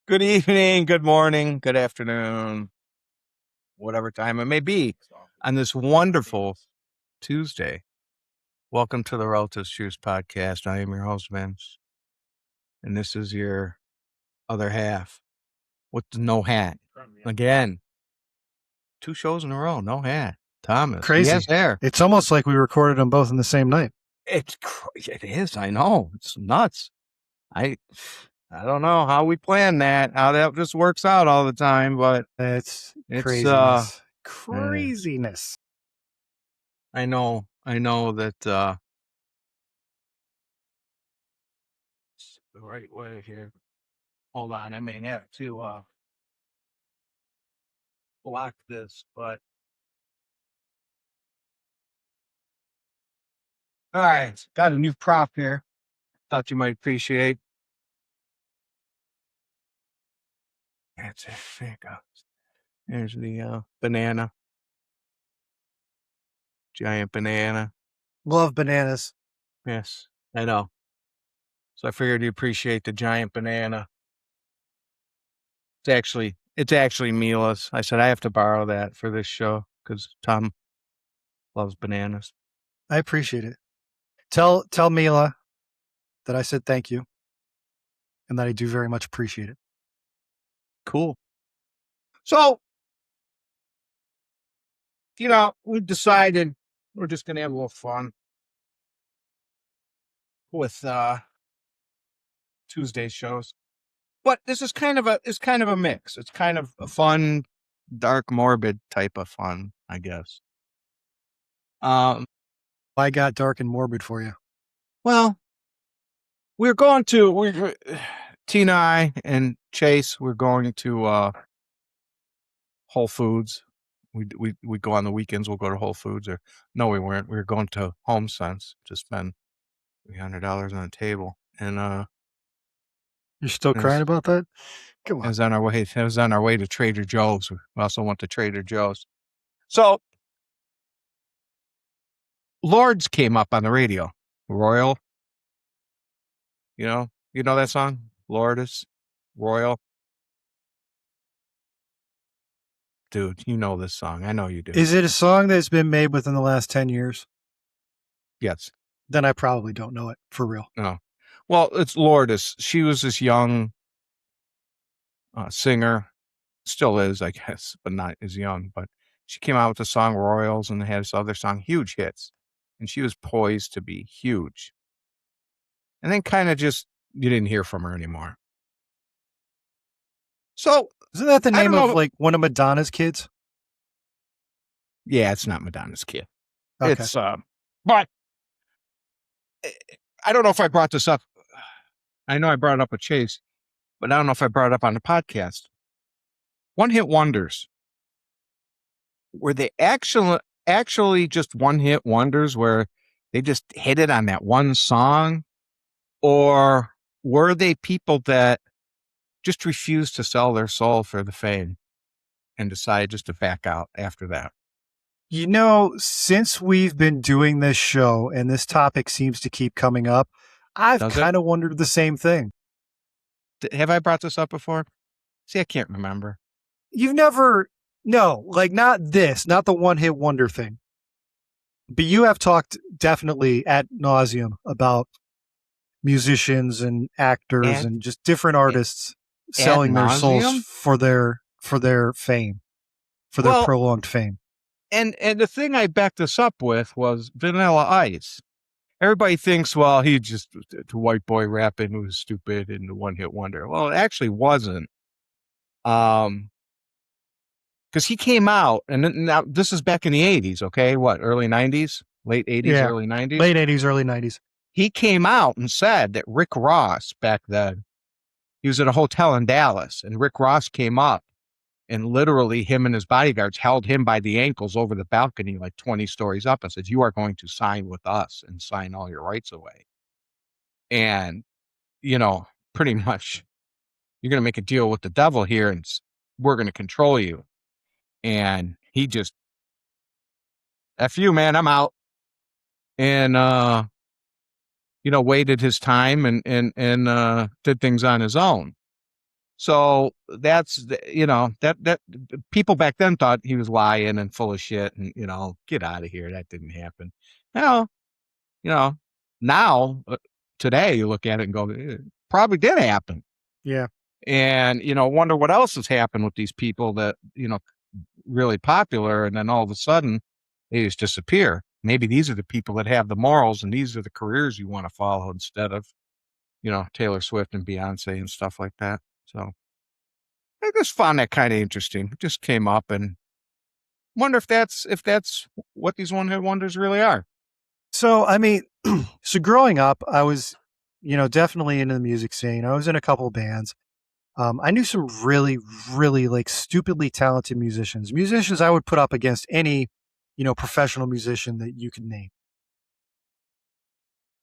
Good evening, good morning, good afternoon, whatever time it may be on this wonderful Tuesday. Welcome to the Relatives Choose podcast. I am your host, Vince, and this is your other half with no hat. Again, 2 shows in a row, no hat. Thomas, Crazy. He has hair. It's almost like we recorded them both in the same night. It is, I know. It's nuts. I don't know how we plan that, how that just works out all the time, but it's craziness. Craziness. I know that it's the right way here. Hold on, I may have to block this, but all right, got a new prop here. Thought you might appreciate. That's it. There it goes. There's the banana. Giant banana. Love bananas. Yes, I know. So I figured you appreciate the giant banana. It's actually Mila's. I said I have to borrow that for this show because Tom loves bananas. I appreciate it. Tell Mila that I said thank you and that I do very much appreciate it. Cool. So, we decided we're just going to have a little fun with Tuesday shows. But this is kind of a mix. It's kind of a fun, dark, morbid type of fun, I guess. I got dark and morbid for you. Well, Tina, I, and Chase, we're going to Whole Foods. We go on the weekends. We'll go to Whole Foods. Or no, we weren't. We were going to HomeSense to spend $300 on a table. And you're still crying about that? Come on. It was on our way to Trader Joe's. We also went to Trader Joe's. So Lords came up on the radio. Royal. You know that song? Lourdes, Royal. Dude, you know this song. I know you do. Is it a song that's been made within the last 10 years? Yes. Then I probably don't know it for real. No. Well, it's Lourdes. She was this young singer. Still is, I guess, but not as young. But she came out with the song Royals and had this other song, huge hits. And she was poised to be huge. And then kind of just, you didn't hear from her anymore. So, isn't that the name of like one of Madonna's kids? Yeah, it's not Madonna's kid. Okay. It's but I don't know if I brought this up. I know I brought it up with Chase, but I don't know if I brought it up on the podcast. One-hit wonders. Were they actually just one-hit wonders where they just hit it on that one song? Or were they people that just refused to sell their soul for the fame and decided just to back out after that? Since we've been doing this show and this topic seems to keep coming up, I've kind of wondered the same thing. Have I brought this up before? See, I can't remember. You've never, no, like not the one-hit wonder thing. But you have talked definitely ad nauseum about musicians and actors and just different artists selling their souls for their fame, for their prolonged fame. And the thing I backed this up with was Vanilla Ice. Everybody thinks, well, he just the white boy rapping was stupid and the one-hit wonder. Well, it actually wasn't. Because he came out, and now this is back in the 80s, okay? What, early 90s? Late 80s, early 90s? Late 80s, early 90s. He came out and said that Rick Ross, back then, he was at a hotel in Dallas, and Rick Ross came up, and literally him and his bodyguards held him by the ankles over the balcony like 20 stories up and said, you are going to sign with us and sign all your rights away. And, pretty much, you're going to make a deal with the devil here, and we're going to control you. And he just, F you, man, I'm out. And, waited his time and did things on his own. So that's that people back then thought he was lying and full of shit, and get out of here. That didn't happen. Well, you know, now today you look at it and go, probably did happen. Yeah. And wonder what else has happened with these people that really popular, and then all of a sudden they just disappear. Maybe these are the people that have the morals, and these are the careers you want to follow instead of Taylor Swift and Beyonce and stuff like that. So I just found that kind of interesting. It just came up, and wonder if that's what these one hit wonders really are. So, I mean, so growing up, I was, definitely into the music scene. I was in a couple bands. I knew some really, really like stupidly talented musicians I would put up against any, professional musician that you could name.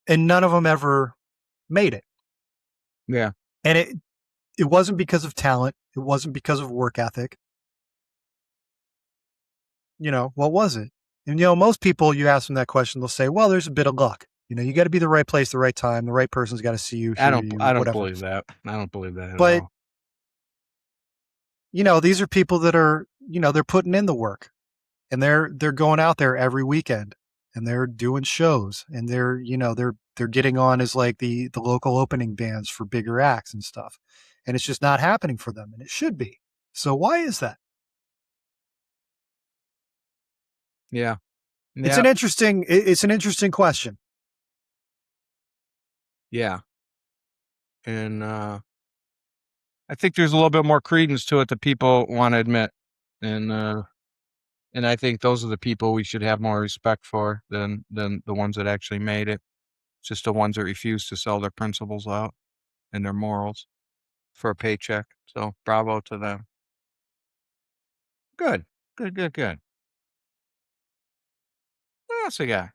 And none of them ever made it. Yeah. And it wasn't because of talent. It wasn't because of work ethic. What was it? And, most people, you ask them that question, they'll say, well, there's a bit of luck. You got to be the right place, the right time. The right person's got to see you, I hear don't you, I don't whatever. believe that. I don't believe that at But, all. these are people that are, they're putting in the work, and they're going out there every weekend, and they're doing shows, and they're getting on as like the local opening bands for bigger acts and stuff. And it's just not happening for them, and it should be. So why is that? Yeah. It's Yeah. an interesting question. Yeah. And I think there's a little bit more credence to it that people want to admit. And I think those are the people we should have more respect for than the ones that actually made it. It's just the ones that refuse to sell their principles out and their morals for a paycheck. So bravo to them. Good. Good, good, good. What else you got?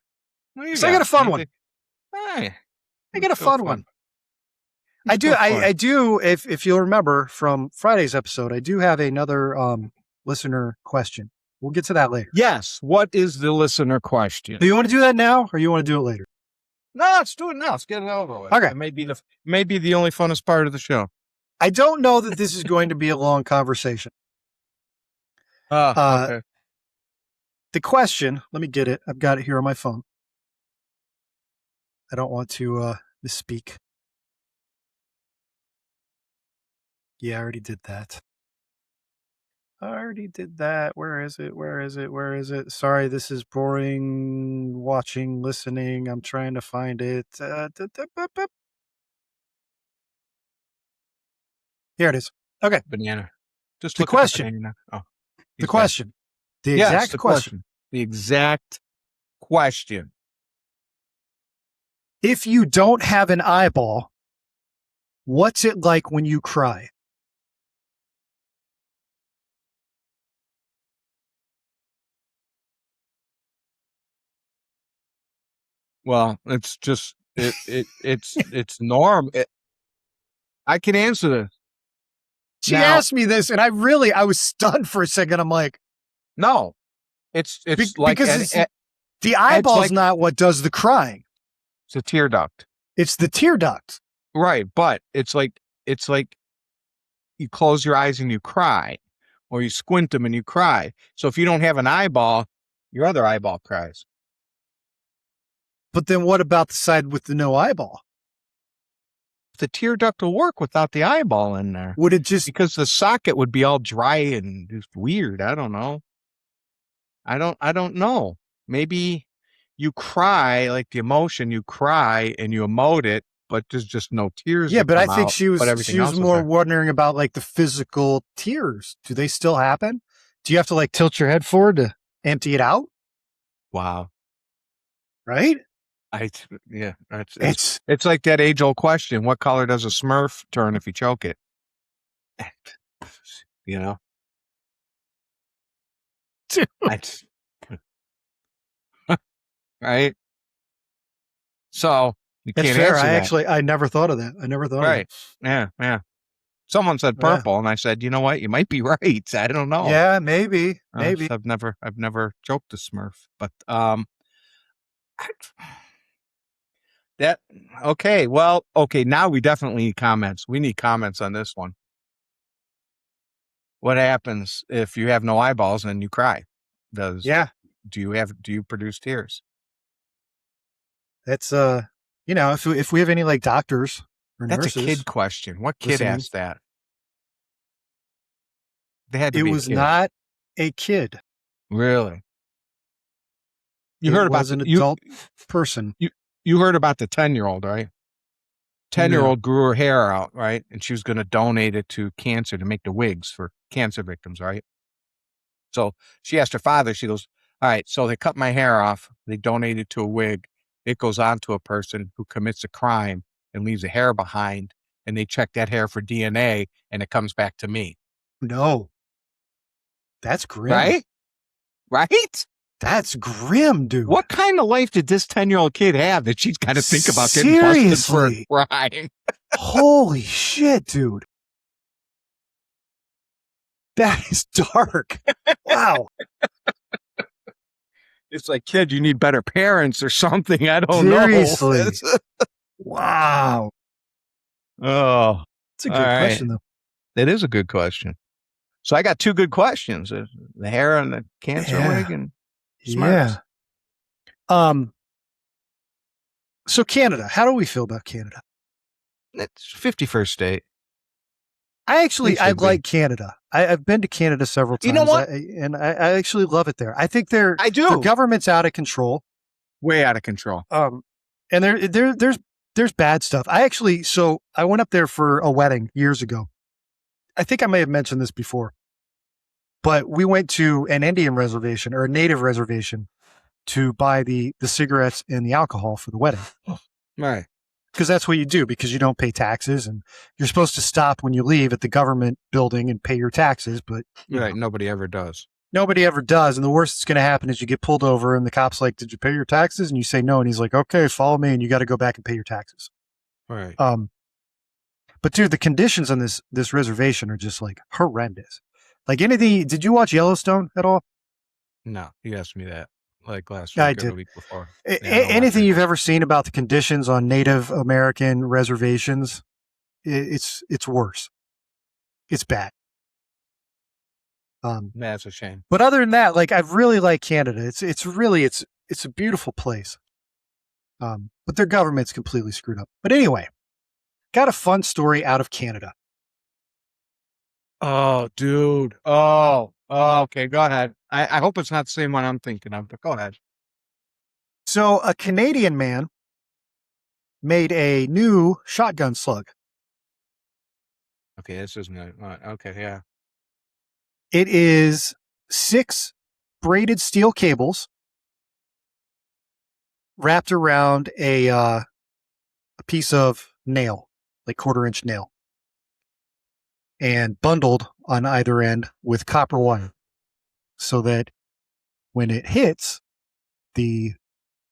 What do you So I got a got? fun one. Anything? Hey, I got let's a go fun fun. one. I do. I do. If you'll remember from Friday's episode, I do have another listener question. We'll get to that later. Yes. What is the listener question? Do you want to do that now, or you want to do it later? No, let's do it now. Let's get it over with. Okay. It may be the only funnest part of the show. I don't know that this is going to be a long conversation. Okay. The question, let me get it. I've got it here on my phone. I don't want to misspeak. Yeah, I already did that. Where is it? Sorry, this is boring watching, listening. I'm trying to find it. Here it is. Okay. Banana. Just The look question. at the banana. Oh, The question. The yes, exact the question. The exact question. If you don't have an eyeball, what's it like when you cry? Well, it's just it's norm. I can answer this. She Now- asked me this, and I was stunned for a second. I'm like, No, it's like because the eyeball's not what does the crying. it's a tear duct, It's the tear duct. right? But it's like you close your eyes and you cry, or you squint them and you cry. So if you don't have an eyeball, your other eyeball cries. But then what about the side with the no eyeball? The tear duct will work without the eyeball in there. Would it just because the socket would be all dry and just weird. I don't know. I don't know. Maybe you cry, like the emotion, you cry and you emote it, but there's just no tears. Yeah, that but I come think out, she but everything else was is more there. wondering about like the physical tears. Do they still happen? Do you have to like tilt your head forward to empty it out? Wow. Right? Yeah, it's like that age old question: what color does a Smurf turn if you choke it? You know, right? So you That's can't fair. answer that. I never thought of that. I never thought Right? of that. Yeah. Someone said Yeah. purple, and I said, you know what? You might be right. I don't know. Yeah, maybe. I've never choked a Smurf, but that okay. Well, okay. Now we definitely need comments. We need comments on this one. What happens if you have no eyeballs and you cry? Yeah, Do you produce tears? that's if we have any like doctors or That's a nurses kid question. What kid listening, asked that? They had to it be a was kid. not a kid. Really? You It heard about was an adult person. you heard about the 10-year-old, right? 10-year-old No, grew her hair out, right? And she was going to donate it to cancer to make the wigs for cancer victims, right? So she asked her father, she goes, all right, so they cut my hair off. They donate it to a wig. It goes on to a person who commits a crime and leaves a hair behind. And they check that hair for DNA and it comes back to me. no, that's grim. Right? Right? That's grim, dude. What kind of life did this 10-year-old kid have that she's got to think about getting busted for a Seriously? crime? Holy shit, dude. That is dark. Wow. It's like, kid, you need better parents or something. I don't Seriously. know. Wow. Oh, That's a all good right. question, though. That is a good question. So I got two good questions: the hair and the cancer wig, and smarts. Yeah. So Canada, how do we feel about Canada? It's 51st state. I should be. like Canada. I've been to Canada several times. You know what? I actually love it there. I think their government's out of control. Way out of control. And there's bad stuff. I went up there for a wedding years ago. I think I may have mentioned this before, but we went to an Indian reservation or a native reservation to buy the cigarettes and the alcohol for the wedding. Right. Because that's what you do, because you don't pay taxes and you're supposed to stop when you leave at the government building and pay your taxes. But right. Nobody ever does. Nobody ever does. And the worst that's going to happen is you get pulled over and the cop's like, did you pay your taxes? And you say no. And he's like, okay, follow me. And you got to go back and pay your taxes. Right. But dude, the conditions on this reservation are just like horrendous. Like anything, did you watch Yellowstone at all? No, you asked me that like last Yeah, week I or did. the week before. Anything you've ever seen about the conditions on Native American reservations, it's worse. It's bad. That's a shame. But other than that, like I really like Canada. It's a beautiful place. But their government's completely screwed up. But anyway, got a fun story out of Canada. Oh, dude. Oh, okay. Go ahead. I hope it's not the same one I'm thinking of, but go ahead. So a Canadian man made a new shotgun slug. Okay, this isn't okay, yeah. It is 6 braided steel cables wrapped around a piece of nail, like 1/4-inch nail, and bundled on either end with copper wire, so that when it hits, the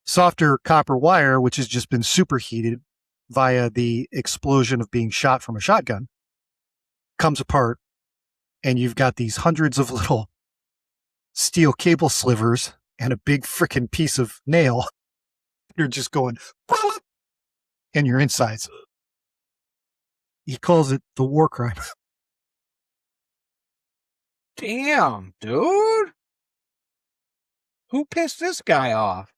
softer copper wire, which has just been superheated via the explosion of being shot from a shotgun, comes apart, and you've got these hundreds of little steel cable slivers and a big frickin' piece of nail. You're just going in your insides. He calls it the war crime. Damn, dude. Who pissed this guy off?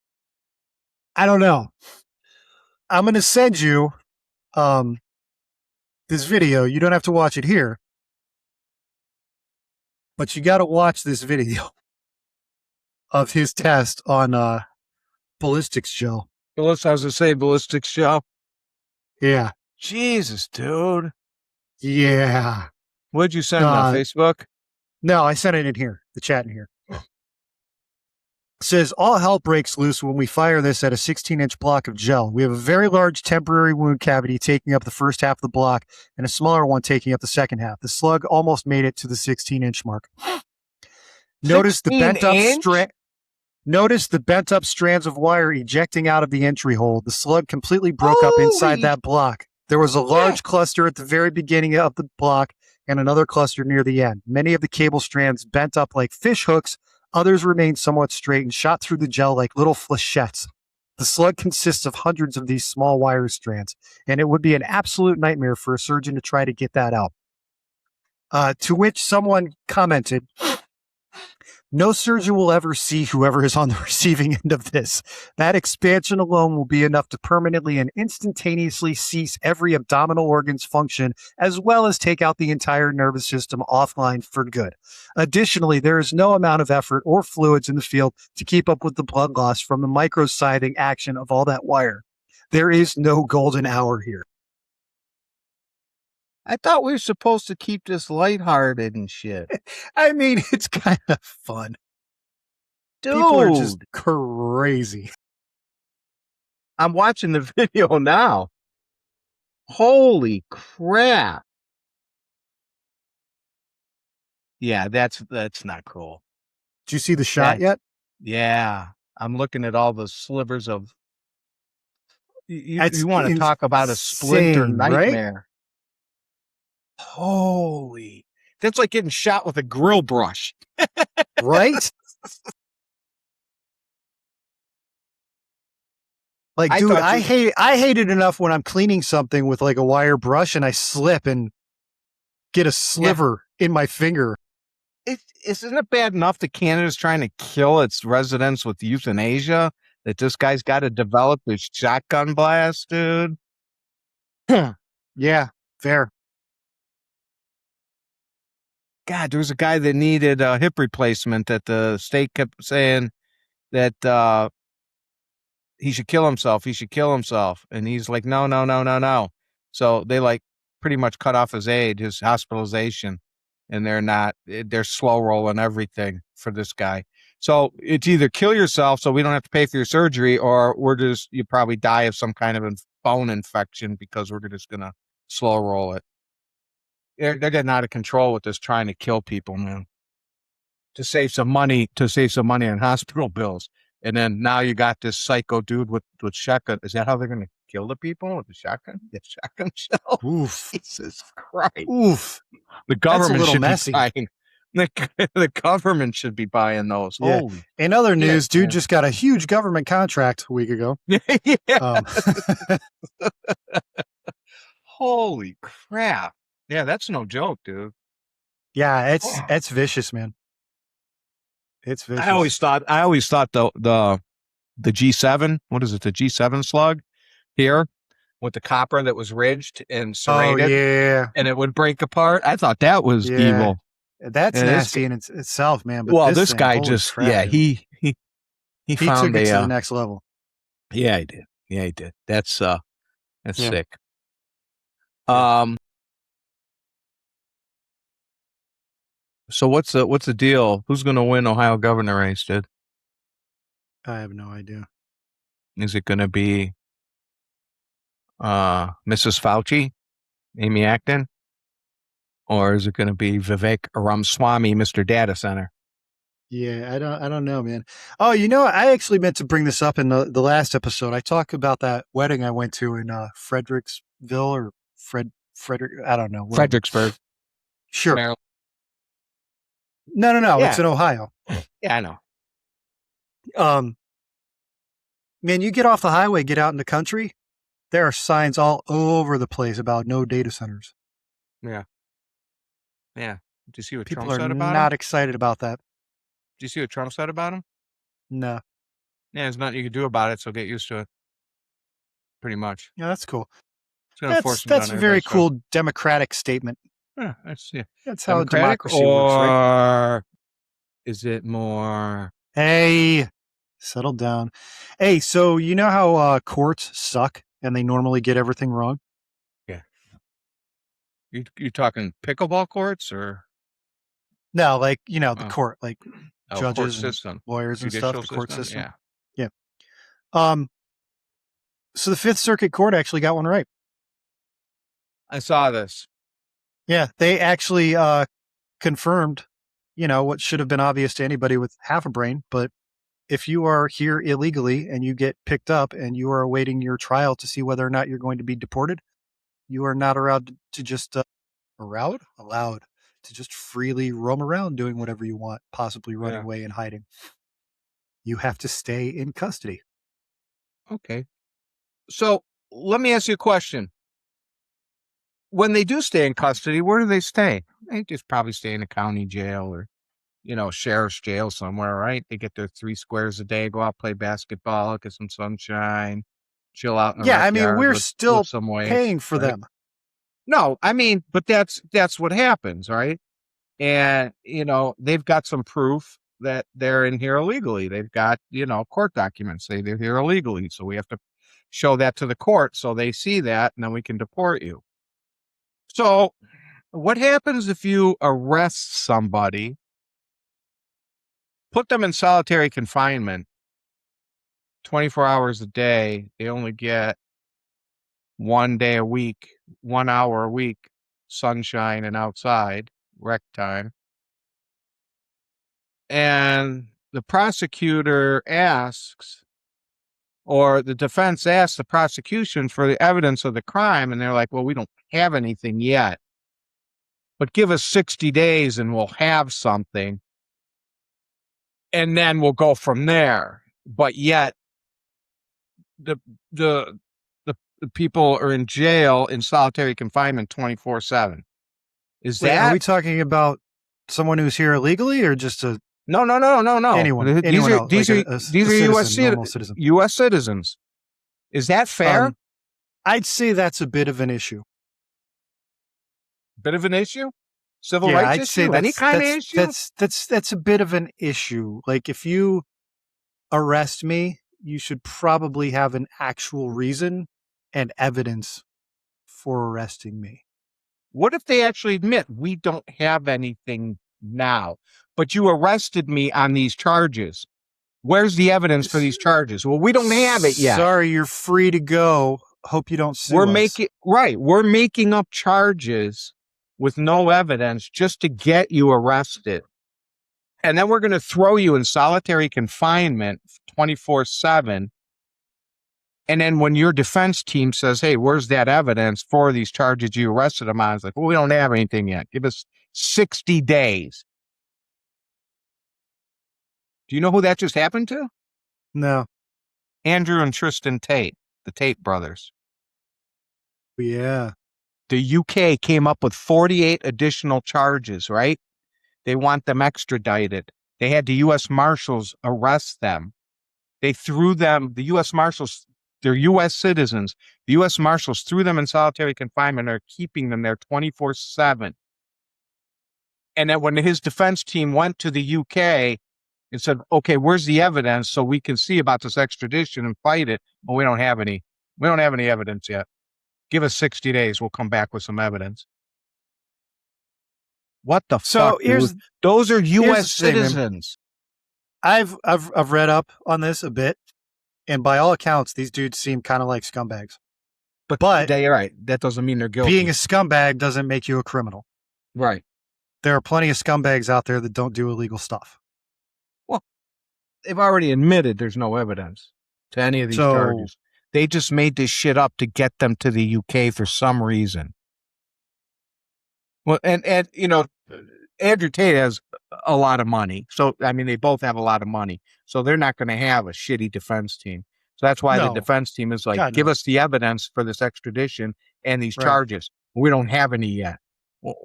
I don't know. I'm going to send you this video. You don't have to watch it here, but you got to watch this video of his test on ballistics gel. I was going to say ballistics gel. Yeah. Jesus, dude. Yeah. What'd you send on Facebook? No, I sent it in here, the chat in here. It says, all hell breaks loose when we fire this at a 16-inch block of gel. We have a very large temporary wound cavity taking up the first half of the block and a smaller one taking up the second half. The slug almost made it to the 16-inch mark. Notice the bent up strands of wire ejecting out of the entry hole. The slug completely broke up inside that block. There was a large cluster at the very beginning of the block and another cluster near the end. Many of the cable strands bent up like fish hooks. Others remained somewhat straight and shot through the gel like little flechettes. The slug consists of hundreds of these small wire strands, and it would be an absolute nightmare for a surgeon to try to get that out. To which someone commented, no surgeon will ever see whoever is on the receiving end of this. That expansion alone will be enough to permanently and instantaneously cease every abdominal organ's function, as well as take out the entire nervous system offline for good. Additionally, there is no amount of effort or fluids in the field to keep up with the blood loss from the microsiding action of all that wire. There is no golden hour here. I thought we were supposed to keep this lighthearted and shit. I mean, it's kind of fun. Dude, People are just crazy. I'm watching the video now. Holy crap. Yeah, that's not cool. Did you see the shot yet? Yeah. I'm looking at all the slivers of you That's want to talk about a splinter insane, right? nightmare. Holy. That's like getting shot with a grill brush. Right? Like, dude, I hate it enough when I'm cleaning something with like a wire brush and I slip and get a sliver in my finger. Isn't it bad enough that Canada's trying to kill its residents with euthanasia? That this guy's got to develop his shotgun blast, dude? Yeah, fair. God, there was a guy that needed a hip replacement that the state kept saying that he should kill himself. He should kill himself. And he's like, no, no, no, no, no. So they like pretty much cut off his aid, his hospitalization. And they're slow rolling everything for this guy. So it's either kill yourself so we don't have to pay for your surgery, or you probably die of some kind of bone infection because we're just going to slow roll it. They're getting out of control with this trying to kill people, man. To save some money on hospital bills. And then now you got this psycho dude with shotgun. Is that how they're going to kill the people with the shotgun? The shotgun shell? Oof. Jesus Christ. Oof. The government should messy. be buying. The government should be buying those. Yeah. Holy. In other news, dude just got a huge government contract a week ago. Yeah. Holy crap. Yeah, that's no joke, dude. Yeah, it's vicious, man. It's vicious. I always thought the G7, what is it, the G7 slug here with the copper that was ridged and serrated. Oh, yeah. And it would break apart. I thought that was evil. That's nasty in itself, man. But this guy just, crap, he found took it to the next level. Yeah, he did. Yeah, he did. That's sick. So what's the deal? Who's going to win Ohio governor race, dude? I have no idea. Is it going to be Mrs. Fauci, Amy Acton? Or is it going to be Vivek Ramaswamy, Mr. Data Center? Yeah, I don't know, man. Oh, I actually meant to bring this up in the last episode. I talked about that wedding I went to in Fredericksville or Frederick. I don't know. Fredericksburg. Sure. Maryland. No. Yeah. It's in Ohio. Yeah, I know. Man, you get off the highway, get out in the country. There are signs all over the place about no data centers. Yeah. Yeah. Did you see what People Trump said about him? People are not excited about that. Did you see what Trump said about him? No. Yeah, there's nothing you can do about it, so get used to it. Pretty much. Yeah, that's cool. That's a very cool democratic statement. Yeah, that's how democracy works, right? Or is it more? Hey, settle down. Hey, so you know how courts suck and they normally get everything wrong? Yeah. You talking pickleball courts or? No, like the court, like judges court and lawyers and stuff. The court system. Yeah. So the Fifth Circuit Court actually got one right. I saw this. Yeah, they actually confirmed, what should have been obvious to anybody with half a brain. But if you are here illegally and you get picked up and you are awaiting your trial to see whether or not you're going to be deported, you are not allowed to just allowed to just freely roam around doing whatever you want, possibly running away and hiding. You have to stay in custody. Okay. So let me ask you a question. when they do stay in custody, where do they stay? They just probably stay in a county jail or, sheriff's jail somewhere, right? They get their 3 squares a day, go out, play basketball, get some sunshine, chill out in the Yeah, rec I mean, yard, we're lift still some weights, paying for right? them. No, I mean, but that's what happens, right? And they've got some proof that they're in here illegally. They've got court documents say they're here illegally, so we have to show that to the court so they see that, and then we can deport you. So what happens if you arrest somebody, put them in solitary confinement 24 hours a day? They only get 1 day a week, 1 hour a week, sunshine and outside, rec time. And the prosecutor asks, or the defense asks the prosecution for the evidence of the crime, and they're like, well, we don't have anything yet, but give us 60 days and we'll have something, and then we'll go from there. But yet the the the people are in jail in solitary confinement 24/7. Is Wait, are that we talking about someone who's here illegally or just no? anyone These are else, like these are a these are citizen, normal citizen? U.S. citizens. Is that fair? I'd say that's a bit of an issue. Bit of an issue? Civil Yeah, rights I'd say issue? Any kind of issue? that's a bit of an issue. Like if you arrest me, you should probably have an actual reason and evidence for arresting me. What if they actually admit we don't have anything now, but you arrested me on these charges? Where's the evidence for these charges? Well, we don't have it yet. Sorry, you're free to go. Hope you don't sue us. We're making up charges with no evidence just to get you arrested. And then we're going to throw you in solitary confinement 24/7. And then when your defense team says, hey, where's that evidence for these charges you arrested him on? It's like, well, we don't have anything yet. Give us 60 days. Do you know who that just happened to? No. Andrew and Tristan Tate, the Tate brothers. Yeah. The UK came up with 48 additional charges, right? They want them extradited. They had the U.S. Marshals arrest them. They threw them, the U.S. Marshals, they're U.S. citizens. The U.S. Marshals threw them in solitary confinement and are keeping them there 24/7. And then when his defense team went to the UK and said, okay, where's the evidence so we can see about this extradition and fight it? Well, we don't have any evidence yet. Give us 60 days. We'll come back with some evidence. What the fuck, dude? Those are U.S. citizens. I've read up on this a bit, and by all accounts, these dudes seem kind of like scumbags. But you're right. That doesn't mean they're guilty. Being a scumbag doesn't make you a criminal. Right. There are plenty of scumbags out there that don't do illegal stuff. Well, they've already admitted there's no evidence to any of these charges. They just made this shit up to get them to the UK for some reason. Well, and Andrew Tate has a lot of money. So, I mean, they both have a lot of money. So they're not going to have a shitty defense team. So that's why the defense team is like, give us the evidence for this extradition and these charges. We don't have any yet. Well,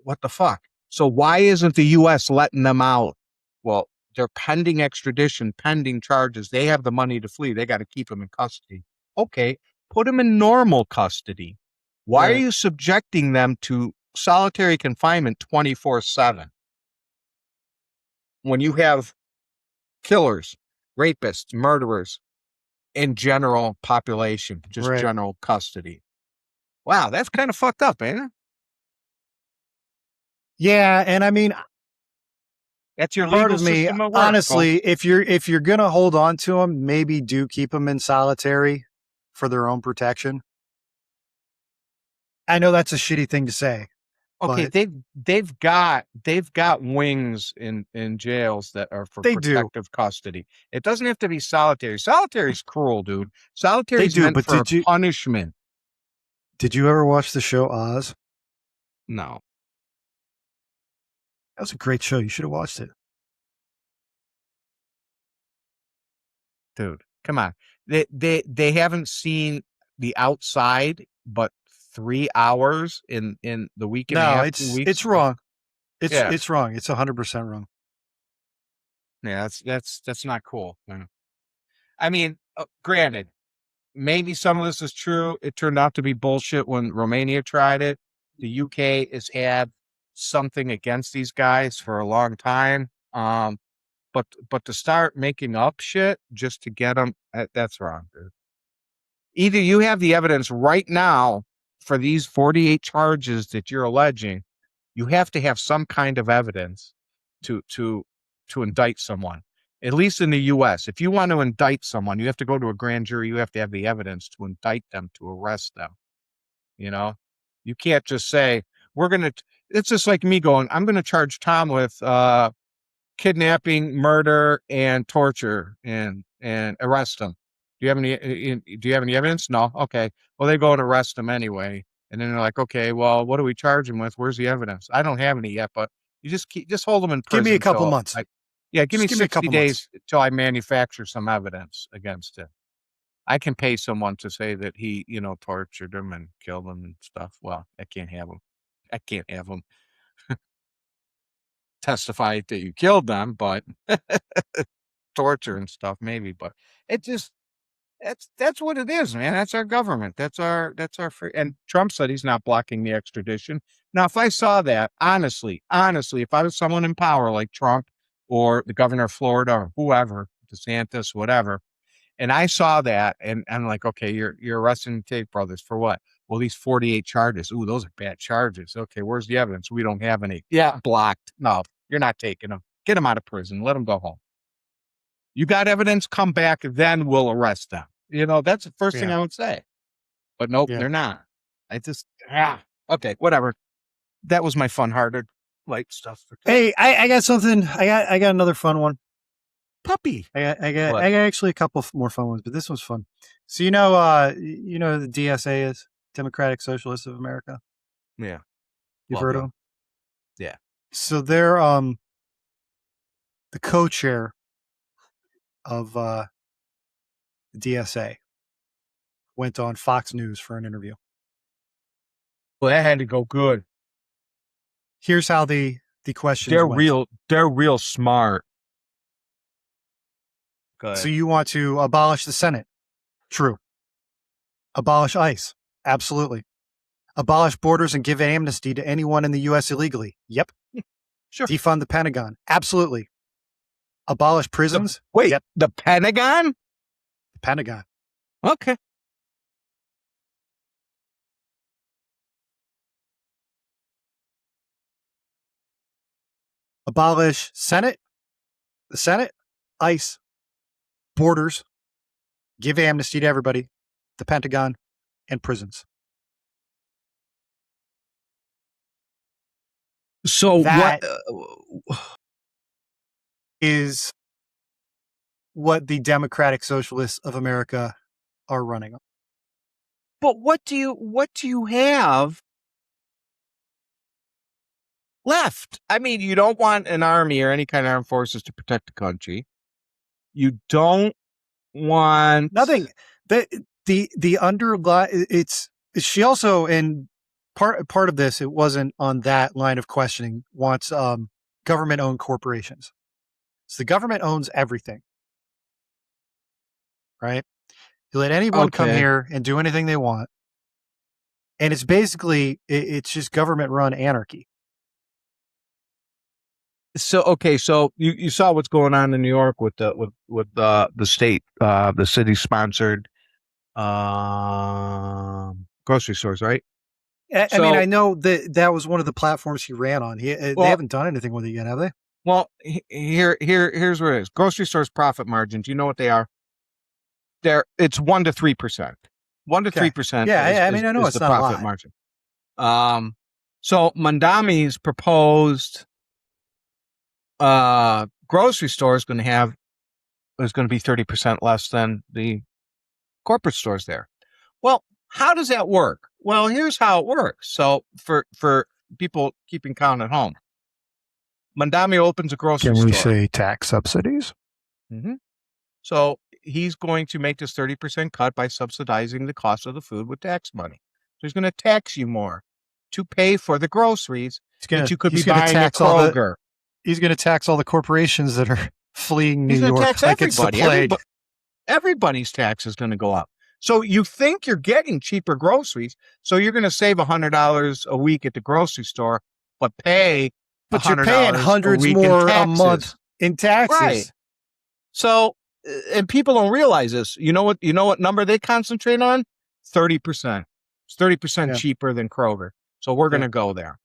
what the fuck? So why isn't the U.S. letting them out? Well, they're pending extradition, pending charges. They have the money to flee. They got to keep them in custody. Okay, put them in normal custody. Why are you subjecting them to solitary confinement 24/7 when you have killers, rapists, murderers in general population, just general custody? Wow, that's kind of fucked up, ain't it? Yeah, and I mean, that's your legal system at work. Honestly, if you're gonna hold on to them, maybe do keep them in solitary for their own protection. I know that's a shitty thing to say. Okay, they've got wings in jails that are for protective custody. It doesn't have to be solitary. Solitary is cruel, dude. Solitary is meant for punishment. Did you ever watch the show Oz? No. That was a great show. You should have watched it. Dude, come on. They haven't seen the outside, but 3 hours in the week and a No, half, 2 weeks. it's wrong. Yeah. It's wrong. It's 100% wrong. Yeah, that's not cool. Yeah. I mean, granted, maybe some of this is true. It turned out to be bullshit when Romania tried it. The UK has had something against these guys for a long time. But to start making up shit just to get them, that's wrong, dude. Either you have the evidence right now for these 48 charges that you're alleging, you have to have some kind of evidence to to to indict someone. At least in the US, if you want to indict someone, you have to go to a grand jury, you have to have the evidence to indict them, to arrest them, you know? You can't just say, we're going to it's just like me going, I'm going to charge Tom with kidnapping, murder, and torture, and arrest him. Do you have any evidence? No. Okay. Well, they go and arrest him anyway, and then they're like, okay, well, what do we charge him with? Where's the evidence? I don't have any yet, but you just hold him in Give me a prison couple till months. yeah, give Just me give me a 60 couple months. days till I manufacture some evidence against him. I can pay someone to say that he, tortured him and killed him and stuff. Well, I can't have him. I can't have him testify that you killed them, but torture and stuff, maybe. But it just that's what it is, man. That's our government. That's our free. And Trump said he's not blocking the extradition. Now, if I saw that, honestly, if I was someone in power like Trump or the governor of Florida or whoever, DeSantis, whatever, and I saw that, and I'm like, okay, you're arresting the Tate brothers for what? Well, these 48 charges. Ooh, those are bad charges. Okay, where's the evidence? We don't have any. Yeah, blocked. No, you're not taking them. Get them out of prison. Let them go home. You got evidence? Come back, then we'll arrest them. That's the first thing Yeah. I would say. But nope, Yeah. they're not. I just okay, whatever. That was my fun-hearted light stuff. Hey, I got something. I got another fun one. Puppy. I got actually a couple more fun ones, but this one's fun. So you know the DSA is Democratic Socialists of America. Yeah. You've Love heard of them. them? Yeah. So they're the co-chair of the DSA went on Fox News for an interview. Well, that had to go good. Here's how the questions went. They're real smart. Good. So you want to abolish the Senate? True. Abolish ICE? Absolutely. Abolish borders and give amnesty to anyone in the U.S. illegally? Yep. Sure. Defund the Pentagon? Absolutely. Abolish prisons? Wait, Yep. the Pentagon? The Pentagon. Okay. Abolish the Senate, ICE, borders, give amnesty to everybody, the Pentagon, and prisons. So That what is what the Democratic Socialists of America are running on. But what do you have left? I mean, you don't want an army or any kind of armed forces to protect the country. You don't want Nothing. The underlying it's she also, and part of this, it wasn't on that line of questioning, wants government owned corporations. So the government owns everything. Right? You let anyone come here and do anything they want. And it's basically it's just government run anarchy. So you saw what's going on in New York with the state, the city sponsored grocery stores, right? I mean, I know that was one of the platforms he ran on. They haven't done anything with it yet, have they? Well, here's what it is. Grocery stores profit margins, you know what they are? It's 1% to 3%. 1% to 3%. Yeah, I mean, I know it's the not profit a lot. margin. So Mondami's proposed grocery store is going to be 30% less than the corporate stores there. Well, how does that work? Well, here's how it works. So for people keeping count at home, Mondami opens a grocery store. Can we say tax subsidies? Mm-hmm. So he's going to make this 30% cut by subsidizing the cost of the food with tax money. He's going to tax you more to pay for the groceries that you could be he's gonna buying at tax all the Kroger. he's gonna tax all the corporations that are fleeing New He's going to York tax like it's the everybody. plague. Everybody's tax is going to go up. So you think you're getting cheaper groceries, so you're going to save $100 a week at the grocery store, but pay But you're paying $100 a hundreds week in more a month taxes. in taxes. Right. So, and people don't realize this. You know what number they concentrate on? 30%. It's 30% cheaper than Kroger. So we're going to go there.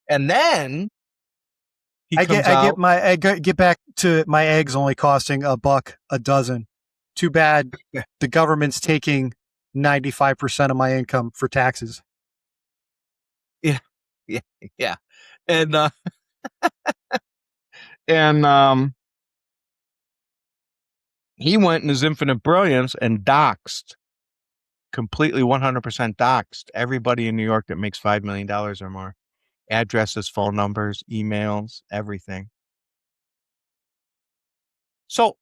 And then I get back to my eggs only costing $1 a dozen. Too bad the government's taking 95% of my income for taxes. Yeah. And and he went in his infinite brilliance and doxed, completely 100% doxed everybody in New York that makes $5 million or more. Addresses, phone numbers, emails, everything. So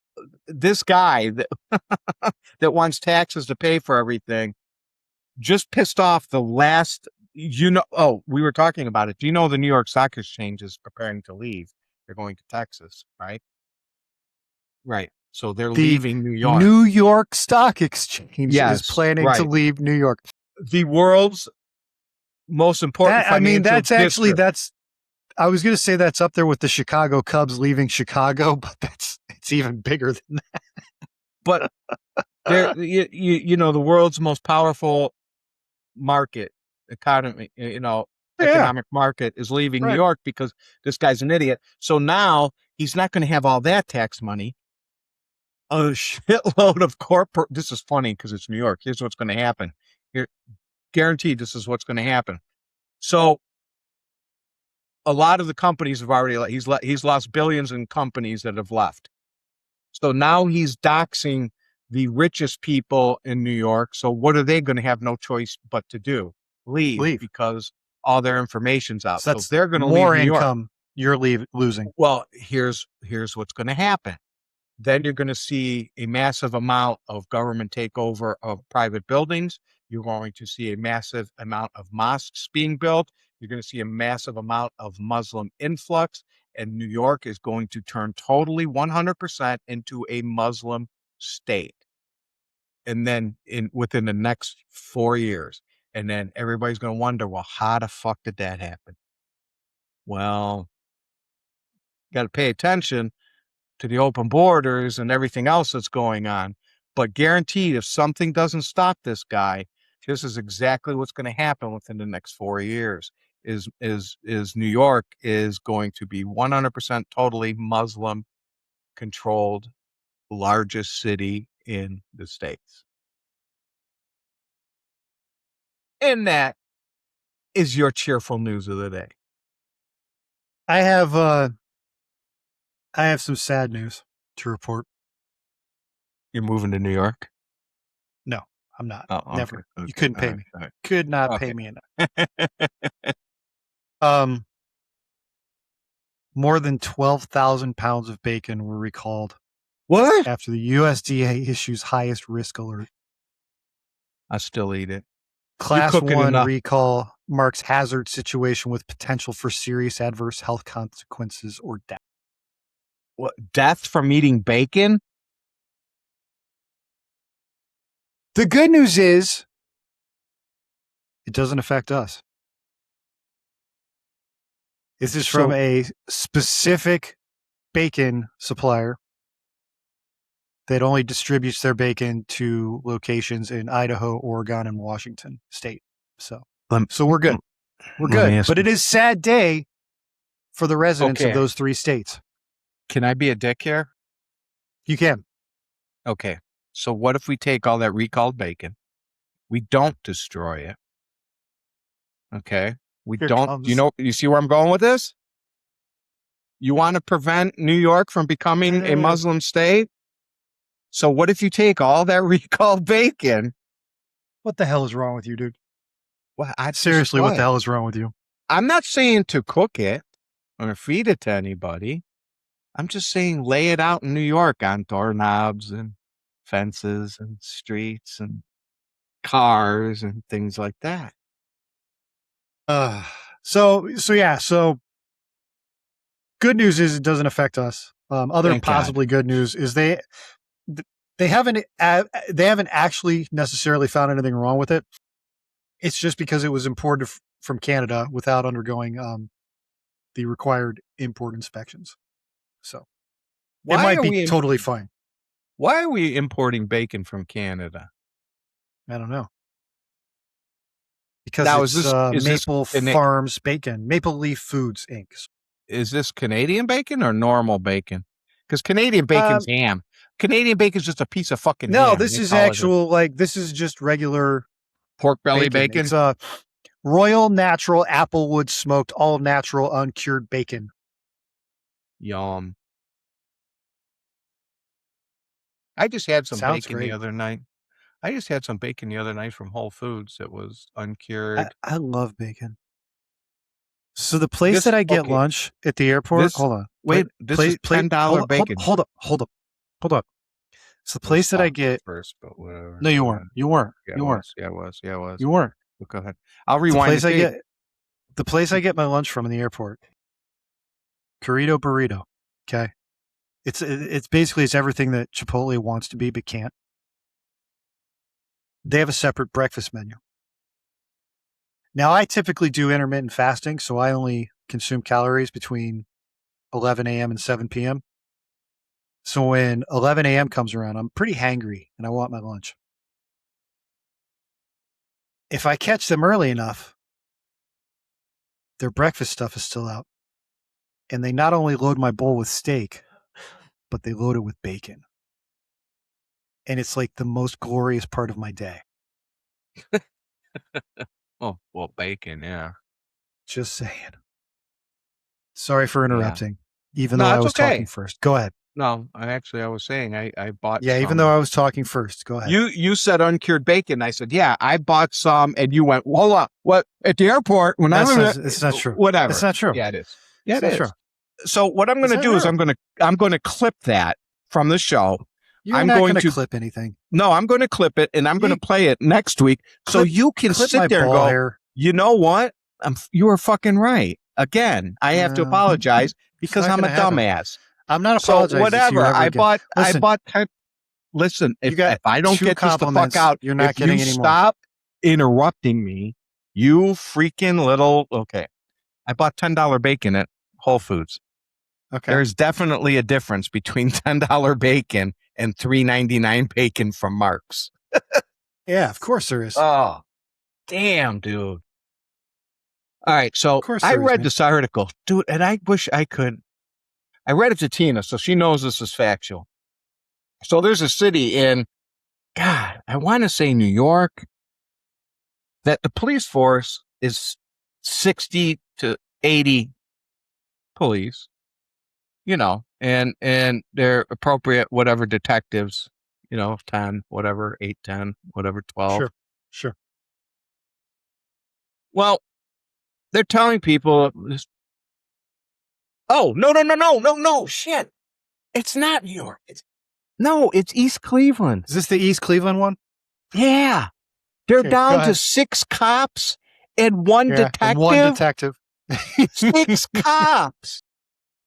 this guy that that wants taxes to pay for everything just pissed off the last, we were talking about it. Do you know the New York Stock Exchange is preparing to leave? They're going to Texas, right? Right. So they're leaving New York. New York Stock Exchange is planning to leave New York. The world's most important financial district. I was going to say that's up there with the Chicago Cubs leaving Chicago, but it's even bigger than that. But the world's most powerful economic market is leaving New York because this guy's an idiot. So now he's not going to have all that tax money. A shitload of corporate. This is funny because it's New York. Here's what's going to happen. Here, guaranteed, this is what's going to happen. So a lot of the companies have already. He's lost billions in companies that have left. So now he's doxing the richest people in New York. So what are they going to have no choice but to do? Leave because all their information's out. So they're going to leave New York. More income you're losing. Well, here's what's going to happen. Then you're going to see a massive amount of government takeover of private buildings. You're going to see a massive amount of mosques being built. You're going to see a massive amount of Muslim influx. And New York is going to turn totally 100% into a Muslim state. And then within the next 4 years. And then everybody's going to wonder, well, how the fuck did that happen? Well, got to pay attention to the open borders and everything else that's going on. But guaranteed, if something doesn't stop this guy, this is exactly what's going to happen within the next 4 years. Is New York is going to be 100% totally Muslim controlled, largest city in the States. And that is your cheerful news of the day. I have some sad news to report. You're moving to New York? No, I'm not. Oh, okay. Never. Okay. You couldn't pay me. Right. Could not pay me enough. More than 12,000 pounds of bacon were recalled. What? After the USDA issues highest risk alert. I still eat it. Class 1 recall marks hazard situation with potential for serious adverse health consequences or death. What, death from eating bacon? The good news is it doesn't affect us. This is from a specific bacon supplier that only distributes their bacon to locations in Idaho, Oregon, and Washington state. So we're good. We're good. But it is a sad day for the residents of those 3 states. Can I be a dick here? You can. Okay. So what if we take all that recalled bacon? We don't destroy it. Okay. You see where I'm going with this? You want to prevent New York from becoming a Muslim state? So what if you take all that recalled bacon? What the hell is wrong with you, dude? Well, seriously, what the hell is wrong with you? I'm not saying to cook it or feed it to anybody. I'm just saying lay it out in New York on doorknobs and fences and streets and cars and things like that. So good news is it doesn't affect us. Other Thank God. possibly good news is they haven't actually necessarily found anything wrong with it. It's just because it was imported from Canada without undergoing the required import inspections. So it might be totally fine. Why are we importing bacon from Canada? I don't know. Because Now, it's Maple Farms Bacon, Maple Leaf Foods Inc. Is this Canadian bacon or normal bacon? Because Canadian bacon's ham. Canadian bacon's just a piece of fucking ham. No, this is actual, this is just regular pork belly bacon. It's Royal Natural Applewood Smoked All Natural Uncured Bacon. Yum. I just had some bacon the other night. I just had some bacon the other night from Whole Foods that was uncured. I love bacon. So the place that I get lunch at the airport, hold on. Wait, this is $10 bacon. Hold up. So the place that I get first, but whatever. No, you weren't. You weren't. Yeah, you weren't. Yeah, I was. Yeah, I was. You weren't. Go ahead. I'll rewind the place I get my lunch from in the airport. Corrido Burrito. Okay. It's basically it's everything that Chipotle wants to be but can't. They have a separate breakfast menu. Now, I typically do intermittent fasting, so I only consume calories between 11 a.m. and 7 p.m. So when 11 a.m. comes around, I'm pretty hangry and I want my lunch. If I catch them early enough, their breakfast stuff is still out. And they not only load my bowl with steak, but they load it with bacon. And it's like the most glorious part of my day. Oh, well, bacon, yeah. Just saying. Sorry for interrupting, even though I was talking first. Go ahead. No, I was saying I bought some. Even though I was talking first. Go ahead. You said uncured bacon. I said, yeah, I bought some, and you went, hold up. What? At the airport, when it's not true. Whatever. It's not true. Yeah, it is. Yeah, it is. True. So what I'm going to do is I'm going to clip that from the show. You're not going to clip anything. No, I'm going to clip it, and I'm going to play it next week, so you can sit there and go, hair. You know what? You were fucking right. Again, I have to apologize because I'm a dumbass. I'm not apologizing. So whatever. I bought 10. Listen, if I don't get this the fuck out, you're not getting any more. Stop interrupting me, you freaking little. Okay, I bought $10 bacon at Whole Foods. Okay, there's definitely a difference between $10 bacon and $3.99 bacon from Mark's. Yeah, of course there is. Oh, damn, dude. All right, so I read this article, dude, and I wish I could. I read it to Tina, so she knows this is factual. So there's a city in, God, I want to say New York, that the police force is 60 to 80 police, and they're appropriate, whatever detectives, 10, whatever, 8, 10, whatever, 12. Sure. Well, they're telling people this. Oh, no, shit. It's not New York. It's East Cleveland. Is this the East Cleveland one? Yeah. They're down to 6 cops and one detective. 6 cops.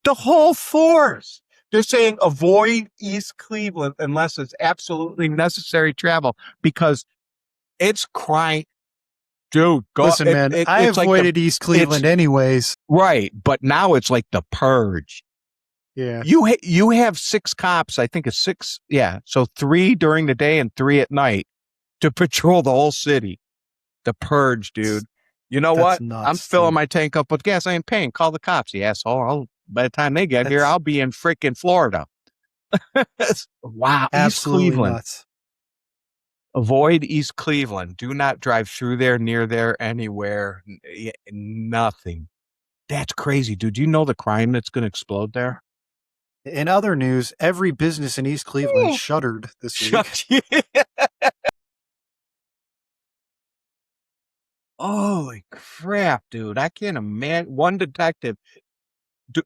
The whole force. They're saying avoid East Cleveland unless it's absolutely necessary travel because it's crime. Dude, listen, man, I avoided East Cleveland anyways. Right, but now it's like the purge. Yeah. You have 6 cops, I think it's 6, yeah, so 3 during the day and 3 at night to patrol the whole city. The purge, dude. You know what? Nuts, I'm filling my tank up with gas. I ain't paying. Call the cops, you asshole. By the time they get here, I'll be in freaking Florida. Wow, East Cleveland. Nuts. Avoid East Cleveland. Do not drive through there, near there, anywhere. Nothing. That's crazy, dude. Do you know the crime that's going to explode there? In other news, every business in East Cleveland shuttered this week. Holy crap, dude. I can't imagine. One detective.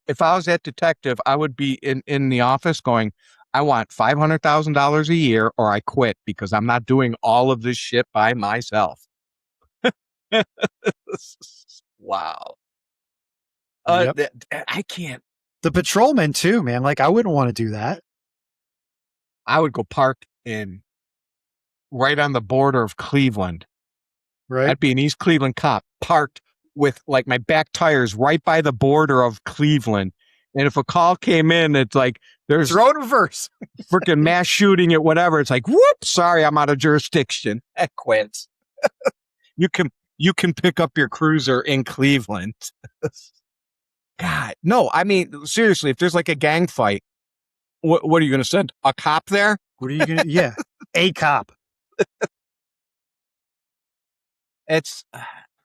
If I was that detective, I would be in the office going, I want $500,000 a year or I quit because I'm not doing all of this shit by myself. Wow. Yep. I can't. The patrolmen too, man. Like I wouldn't want to do that. I would go park in right on the border of Cleveland. Right. I'd be an East Cleveland cop parked with like my back tires right by the border of Cleveland. And if a call came in, it's like there's Throw in reverse. freaking mass shooting at whatever. It's like, whoop, sorry, I'm out of jurisdiction. I quit. You can pick up your cruiser in Cleveland. God, no, I mean, seriously, if there's like a gang fight, what are you going to send? A cop there? What are you going to, yeah, a cop. It's,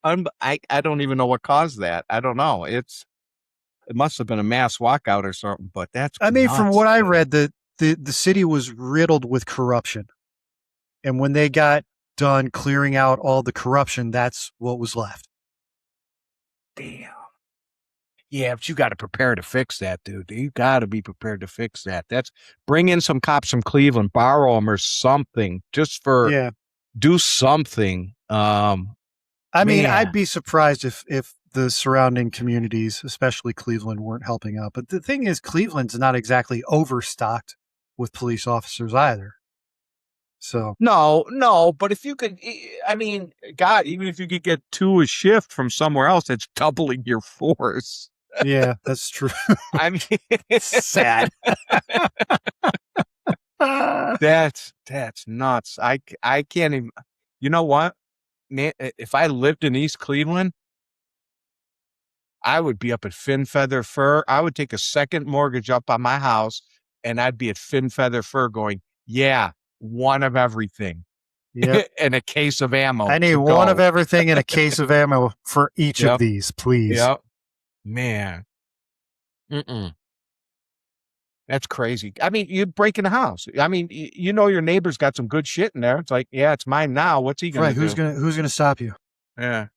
I don't even know what caused that. I don't know. It must have been a mass walkout or something, but that's I mean, nuts, from what I dude. read, the city was riddled with corruption. And when they got done clearing out all the corruption, that's what was left. Damn. Yeah, but you got to prepare to fix that, dude. You got to be prepared to fix that. Bring in some cops from Cleveland, borrow them or something, just for do something. I mean, man. I'd be surprised if the surrounding communities, especially Cleveland, weren't helping out. But the thing is, Cleveland's not exactly overstocked with police officers either. So No, but if you could, I mean, God, even if you could get 2 a shift from somewhere else, it's doubling your force. yeah, that's true. I mean, Sad. that's nuts. I can't even. You know what, man? If I lived in East Cleveland, I would be up at Fin Feather Fur. I would take a second mortgage up on my house, and I'd be at Fin Feather Fur going, yeah, one of everything. Yeah. And a case of ammo. I need one of everything and a case of ammo for each of these, please. Yep. Man. That's crazy. I mean, you break in the house. I mean, you know your neighbor's got some good shit in there. It's like, yeah, it's mine now. What's he gonna do? Who's gonna stop you? Yeah.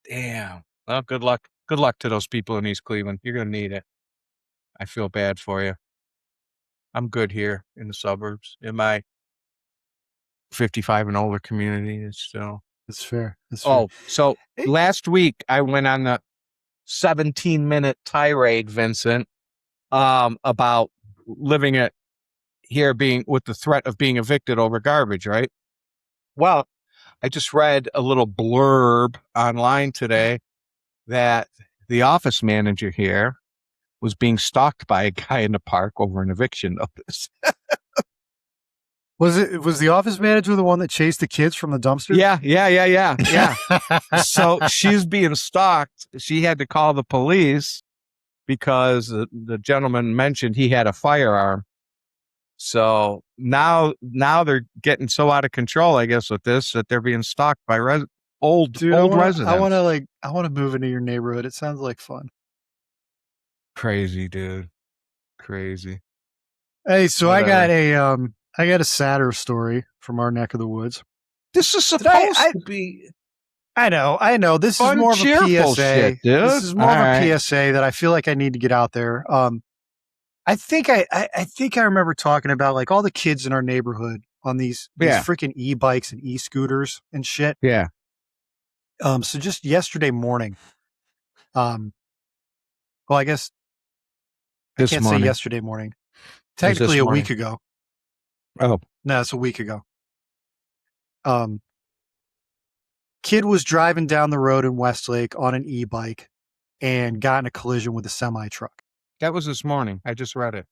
Damn. Well, good luck. Good luck to those people in East Cleveland. You're gonna need it. I feel bad for you. I'm good here in the suburbs. In my 55 and older community, it's still. That's fair. Oh, so last week I went on the 17-minute tirade, Vincent, about living here being with the threat of being evicted over garbage, right? Well, I just read a little blurb online today that the office manager here was being stalked by a guy in the park over an eviction notice. Was the office manager the one that chased the kids from the dumpster? Yeah. So she's being stalked. She had to call the police because the gentleman mentioned he had a firearm. So now they're getting so out of control, I guess, with this that they're being stalked by old residents. I want to move into your neighborhood. It sounds like fun. Crazy, dude. Crazy. Hey, so whatever. I got a sadder story from our neck of the woods. This is supposed to be. I know. This is more of a PSA. Shit, dude. This is more of a PSA that I feel like I need to get out there. I think I remember talking about like all the kids in our neighborhood on these freaking e-bikes and e-scooters and shit. Yeah. So just yesterday morning, well, I guess I can't say yesterday morning. Technically a week ago. Oh. No, it's a week ago. Kid was driving down the road in Westlake on an e-bike and got in a collision with a semi-truck. That was this morning. I just read it.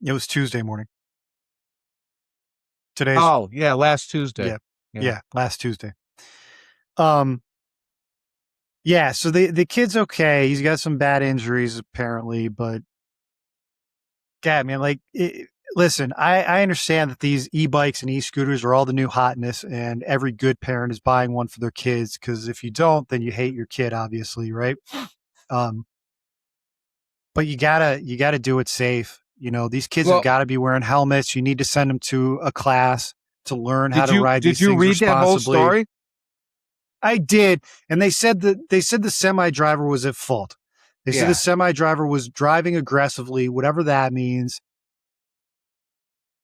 It was Tuesday morning. Last Tuesday. Yeah, last Tuesday. Yeah, so the kid's okay. He's got some bad injuries apparently, but God, man, like, listen, I understand that these e-bikes and e-scooters are all the new hotness, and every good parent is buying one for their kids because if you don't, then you hate your kid, obviously, right? But you gotta do it safe. You know, these kids have got to be wearing helmets. You need to send them to a class to learn how to ride these things responsibly. Did you read that whole story? I did, and they said the semi driver was at fault. They said the semi driver was driving aggressively, whatever that means,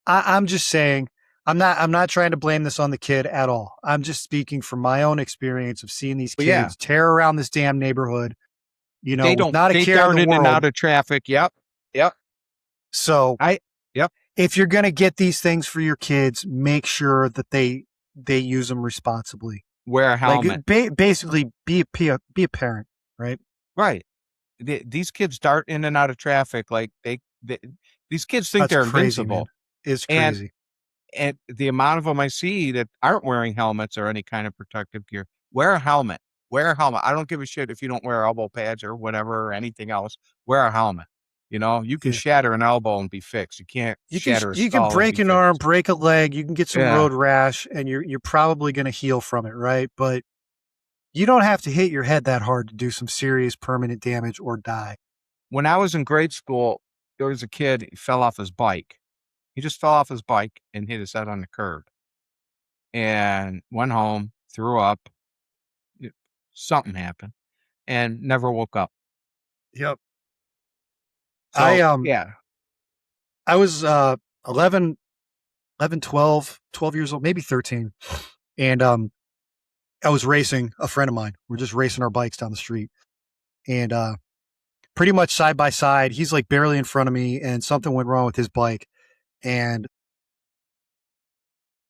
I'm just saying, I'm not trying to blame this on the kid at all. I'm just speaking from my own experience of seeing these But yeah, kids tear around this damn neighborhood, they with don't not a they care in dart the in and world. out of traffic. Yep. Yep. So I yep. if you're going to get these things for your kids, make sure that they use them responsibly. Wear a Like helmet. basically be a parent, right? Right. These kids dart in and out of traffic like they these kids think That's they're crazy, man. invincible. It's And crazy. and the amount of them I see that aren't wearing helmets or any kind of protective gear, wear a helmet. Wear a helmet. I don't give a shit if you don't wear elbow pads or whatever or anything else. Wear a helmet. You can Yeah. shatter an elbow and be fixed. You can't shatter a You can skull and break be an arm, fixed. break a leg, you can get some Yeah. road rash, and you're probably going to heal from it, right? But you don't have to hit your head that hard to do some serious permanent damage or die. When I was in grade school, there was a kid, he fell off his bike. He just fell off his bike and hit his head on the curb and went home, threw up. y- Something happened and never woke up. Yep. I So, um yeah. I was 11, 11, 12 years old, maybe 13. And I was racing a friend of mine. We're just racing our bikes down the street. And pretty much side by side, he's like barely in front of me and something went wrong with his bike. And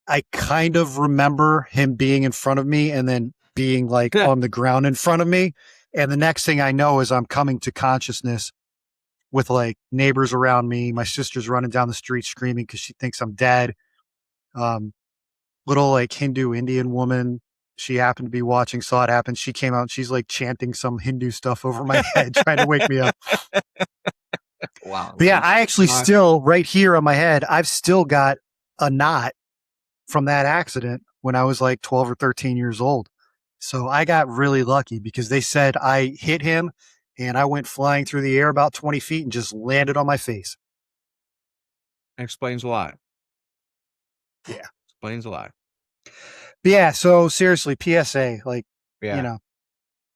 I kind of remember him being in front of me and then being like on the ground in front of me. And the next thing I know is I'm coming to consciousness with like neighbors around me. My sister's running down the street screaming because she thinks I'm dead. Um, Little like Hindu Indian woman. She happened to be watching, saw it happen. She came out and she's like chanting some Hindu stuff over my head, trying to wake me up. Wow. But yeah, I actually Uh, still, right here on my head, I've still got a knot from that accident when I was like 12 or 13 years old. So I got really lucky because they said I hit him and I went flying through the air about 20 feet and just landed on my face. explains a lot. Yeah. Explains a lot. But yeah. So seriously, PSA, like, you Yeah. know,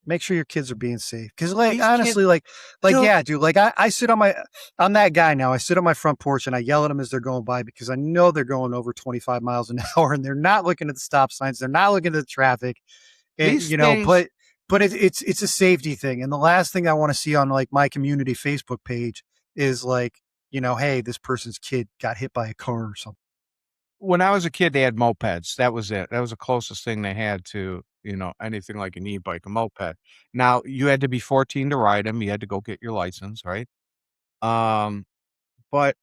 make sure your kids are being safe. Cause like, These kids, honestly, dude, yeah, dude, like I sit I'm that guy now. I sit on my front porch and I yell at them as they're going by because I know they're going over 25 miles an hour and they're not looking at the stop signs. They're not looking at the traffic. And, these things, but it's a safety thing. And the last thing I want to see on like my community Facebook page is like, hey, this person's kid got hit by a car or something. when I was a kid, they had mopeds. That was it. That was the closest thing they had to, anything like an e-bike, a moped. Now, you had to be 14 to ride them. You had to go get your license, right? Um, but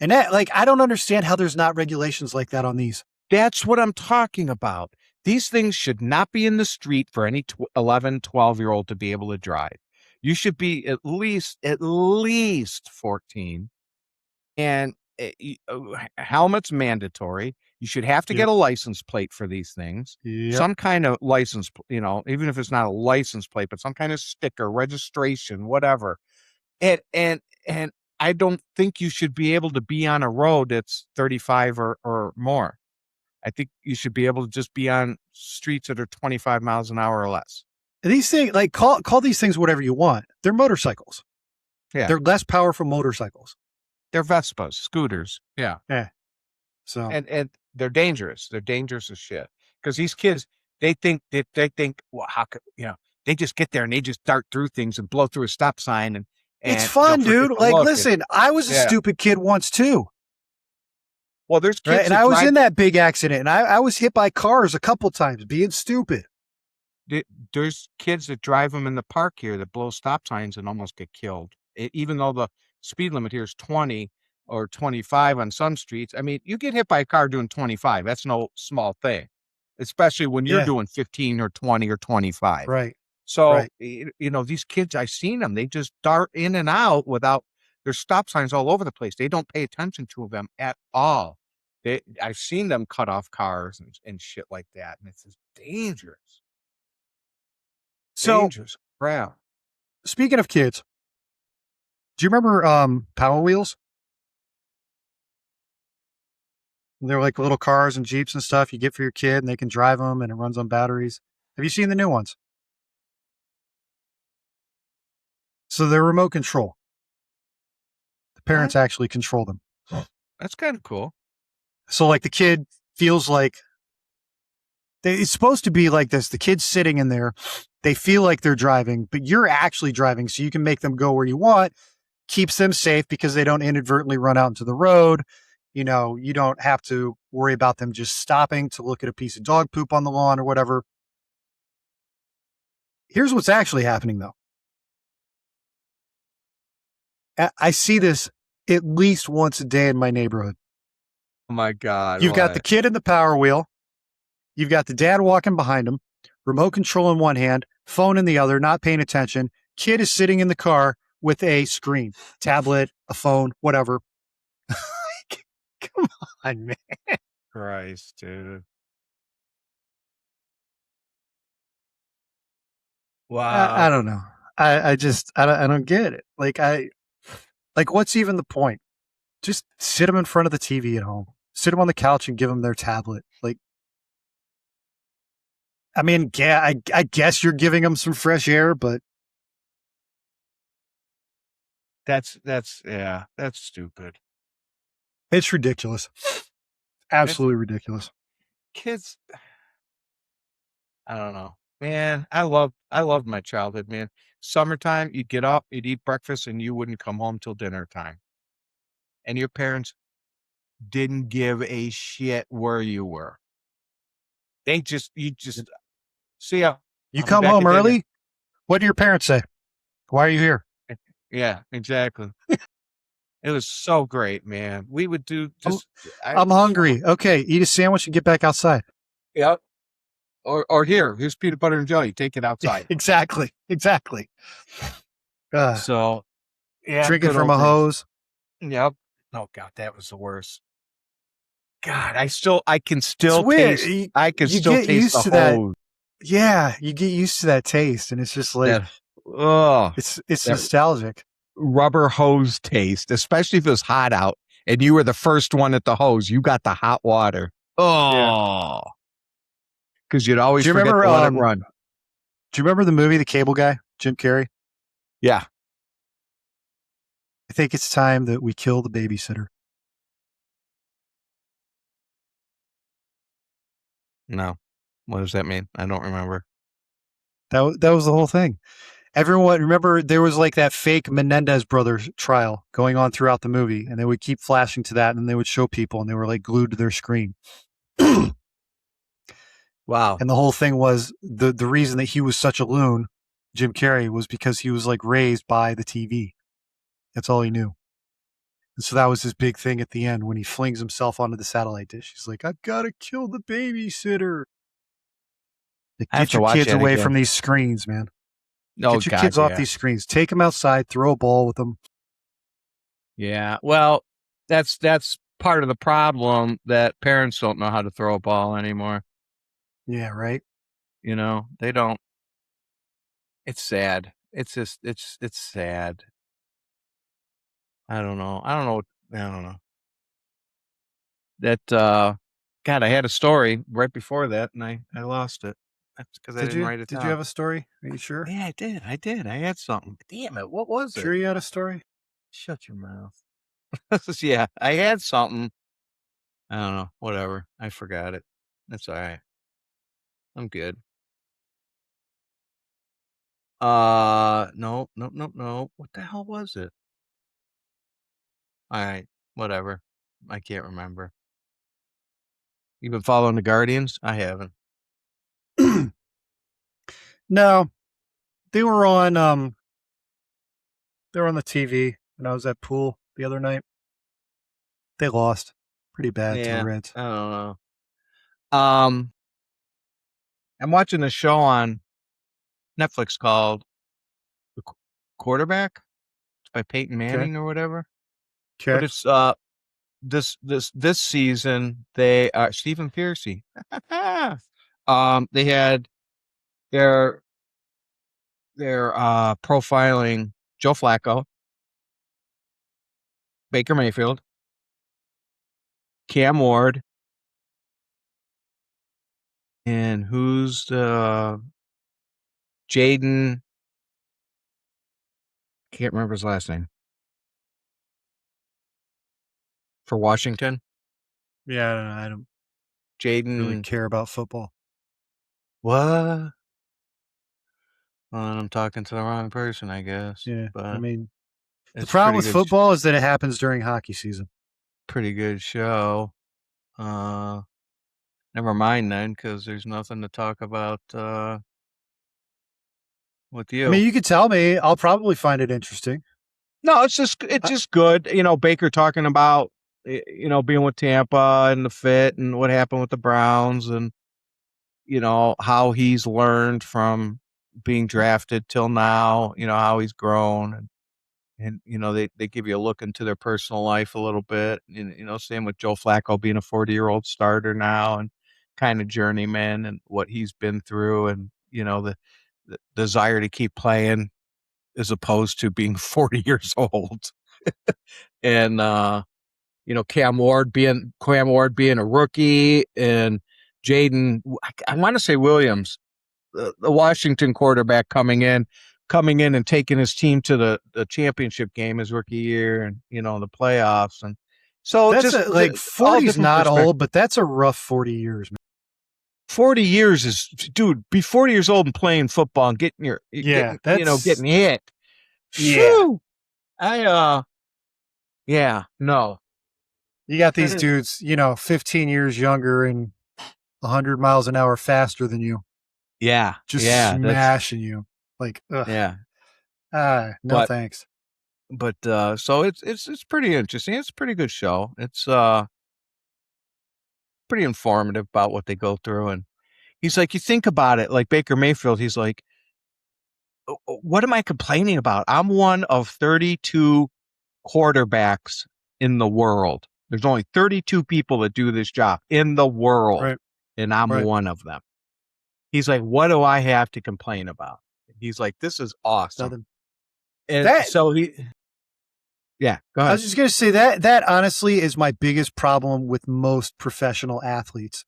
And that, like, I don't understand how there's not regulations like that on these. that's what I'm talking about. These things should not be in the street for any 11, 12-year-old to be able to drive. You should be at least 14. And helmet's mandatory. You should have to get Yep. a license plate for these things. Yep. Some kind of license, even if it's not a license plate, but some kind of sticker, registration, whatever. And I don't think you should be able to be on a road that's 35 or more. I think you should be able to just be on streets that are 25 miles an hour or less. And these things, like, call these things whatever you want. They're motorcycles. Yeah. They're less powerful motorcycles. They're Vespas, scooters. Yeah. Yeah. So And they're dangerous. They're dangerous as shit. Because these kids, they think, well, how could they just get there and they just dart through things and blow through a stop sign and it's they'll fun, forget dude. to Like, look. And listen, I was a yeah. stupid kid once too. Well, there's Right. kids And that I was drive. in that big accident and I was hit by cars a couple times being stupid. There's kids that drive them in the park here that blow stop signs and almost get killed. Even though the speed limit here is 20 or 25 on some streets. I mean, you get hit by a car doing 25. That's no small thing, especially when you're Yeah. doing 15 or 20 or 25. Right. So, Right. these kids, I've seen them. They just dart in and out without there's stop signs all over the place. They don't pay attention to them at all. I've seen them cut off cars and shit like that. And it's just dangerous, So dangerous crap. speaking of kids, do you remember Power Wheels? They're like little cars and Jeeps and stuff you get for your kid and they can drive them and it runs on batteries. Have you seen the new ones? So they're remote control. The What? parents actually control them. That's kind of cool. So like the kid feels like it's supposed to be like this. The kid's sitting in there. They feel like they're driving, but you're actually driving. So you can make them go where you want, keeps them safe because they don't inadvertently run out into the road. You know, you don't have to worry about them just stopping to look at a piece of dog poop on the lawn or whatever. Here's what's actually happening though. I see this at least once a day in my neighborhood. Oh my God, You've got the what? kid in the power wheel. You've got the dad walking behind him, remote control in one hand, phone in the other, not paying attention. Kid is sitting in the car with a screen, tablet, a phone, whatever. Come on, man. Christ, dude. I Wow. don't know. I don't get it. Like what's even the point? Just sit them in front of the TV at home. Sit them on the couch and give them their tablet. Like, I mean, yeah, I guess you're giving them some fresh air, but Yeah, that's stupid. it's ridiculous. It's Absolutely ridiculous. kids. I don't know, man. I loved my childhood, man. Summertime, you'd get up, you'd eat breakfast, and you wouldn't come home till dinner time. And your parents didn't give a shit where you were. You just see ya. You I'll be come back home at dinner. early. What do your parents say? Why are you here? Yeah, exactly. It was so great, man. We would do I'm, just I I'm hungry. Okay, eat a sandwich and get back outside. Yep. Or here's peanut butter and jelly. Take it outside. Exactly. Exactly. Uh, So yeah, Drinking good from old a days. hose. Yep. Oh God, that was the worst. God, I can It's still weird. taste I can You still get taste used the to that. hose. Yeah, you get used to that taste, and it's just like That oh it's that nostalgic. rubber hose taste, especially if it was hot out and you were the first one at the hose. You got the hot water. Yeah. Oh, because you'd always Do you forget remember? to let it run. Do you remember the movie The Cable Guy, Jim Carrey? Yeah. I think it's time that we kill the babysitter. No. What does that mean? I don't remember. That was the whole thing. Everyone remember there was like that fake Menendez brothers trial going on throughout the movie, and they would keep flashing to that, and they would show people, and they were like glued to their screen. And Wow. the whole thing was the reason that he was such a loon, Jim Carrey, was because he was like raised by the TV. That's all he knew. And so that was his big thing at the end when he flings himself onto the satellite dish. He's like, I've got to kill the babysitter. Like, I have get to your watch kids that away from again. these screens, man. Oh Get your kids God, off yeah. these screens. Take them outside, throw a ball with them. Yeah. Well, that's part of the problem that parents don't know how to throw a ball anymore. Yeah, right. You know, they don't. It's sad. It's just it's sad. I don't know. I don't know. That God, I had a story right before that and I lost it. That's because I Did didn't you? write it Did you down. have a story? Are you sure? Yeah, I did. I did. I had something. Damn it. What was it? Sure you had a story? Shut your mouth. Yeah, I had something. I don't know. Whatever. I forgot it. That's all right. I'm good. No, no, no, no. What the hell was it? All right, whatever. I can't remember. You been following the Guardians? I haven't. No, they were on they were on the TV when I was at pool the other night. They lost pretty bad to the Yeah, Reds. I don't know. I'm watching a show on Netflix called The Quarterback. It's by Peyton Okay. Manning or whatever. But Okay. it's this season they Stephen Piercy. They had their profiling Joe Flacco, Baker Mayfield, Cam Ward, and who's Jaden? Can't remember his last name. for Washington. Yeah, I don't really Jaden. care about football. What? Well, I'm talking to the wrong person, I guess. Yeah, I But mean, the it's problem pretty with good. football is that it happens during hockey season. Pretty good show. Uh, Never mind then, because there's nothing to talk about with I mean, you. you could tell me. I'll probably find it interesting. No, it's Uh, just good. Baker talking about being with Tampa and the fit and what happened with the Browns and how he's learned from being drafted till now. How he's grown and they give you a look into their personal life a little bit. And, same with Joe Flacco being a 40-year-old starter now and kind of journeyman and what he's been through and the desire to keep playing as opposed to being 40 years old. And Cam Ward being a rookie and Jaden, I want to say Williams, the Washington quarterback coming in and taking his team to the championship game his rookie year and the playoffs. And so That's just like all 40's different not old, perspectives. but that's a rough 40 years, man. 40 years is, dude, be 40 years old and playing football and Yeah, getting hit. yeah. Phew. Yeah, no. You got these And dudes, 15 years younger and 100 miles an hour faster than you, just that's, smashing you. Like, ugh, yeah. no But, thanks. so it's pretty interesting. It's a pretty good show. It's, pretty informative about what they go through. And he's like, you think about it, like Baker Mayfield, he's like, what am I complaining about? I'm one of 32 quarterbacks in the world. There's only 32 people that do this job in the world, Right, and I'm right. one of them. He's like, what do I have to complain about? He's like, this is awesome. Nothing. And That so yeah, go I ahead. was just gonna say that honestly is my biggest problem with most professional athletes.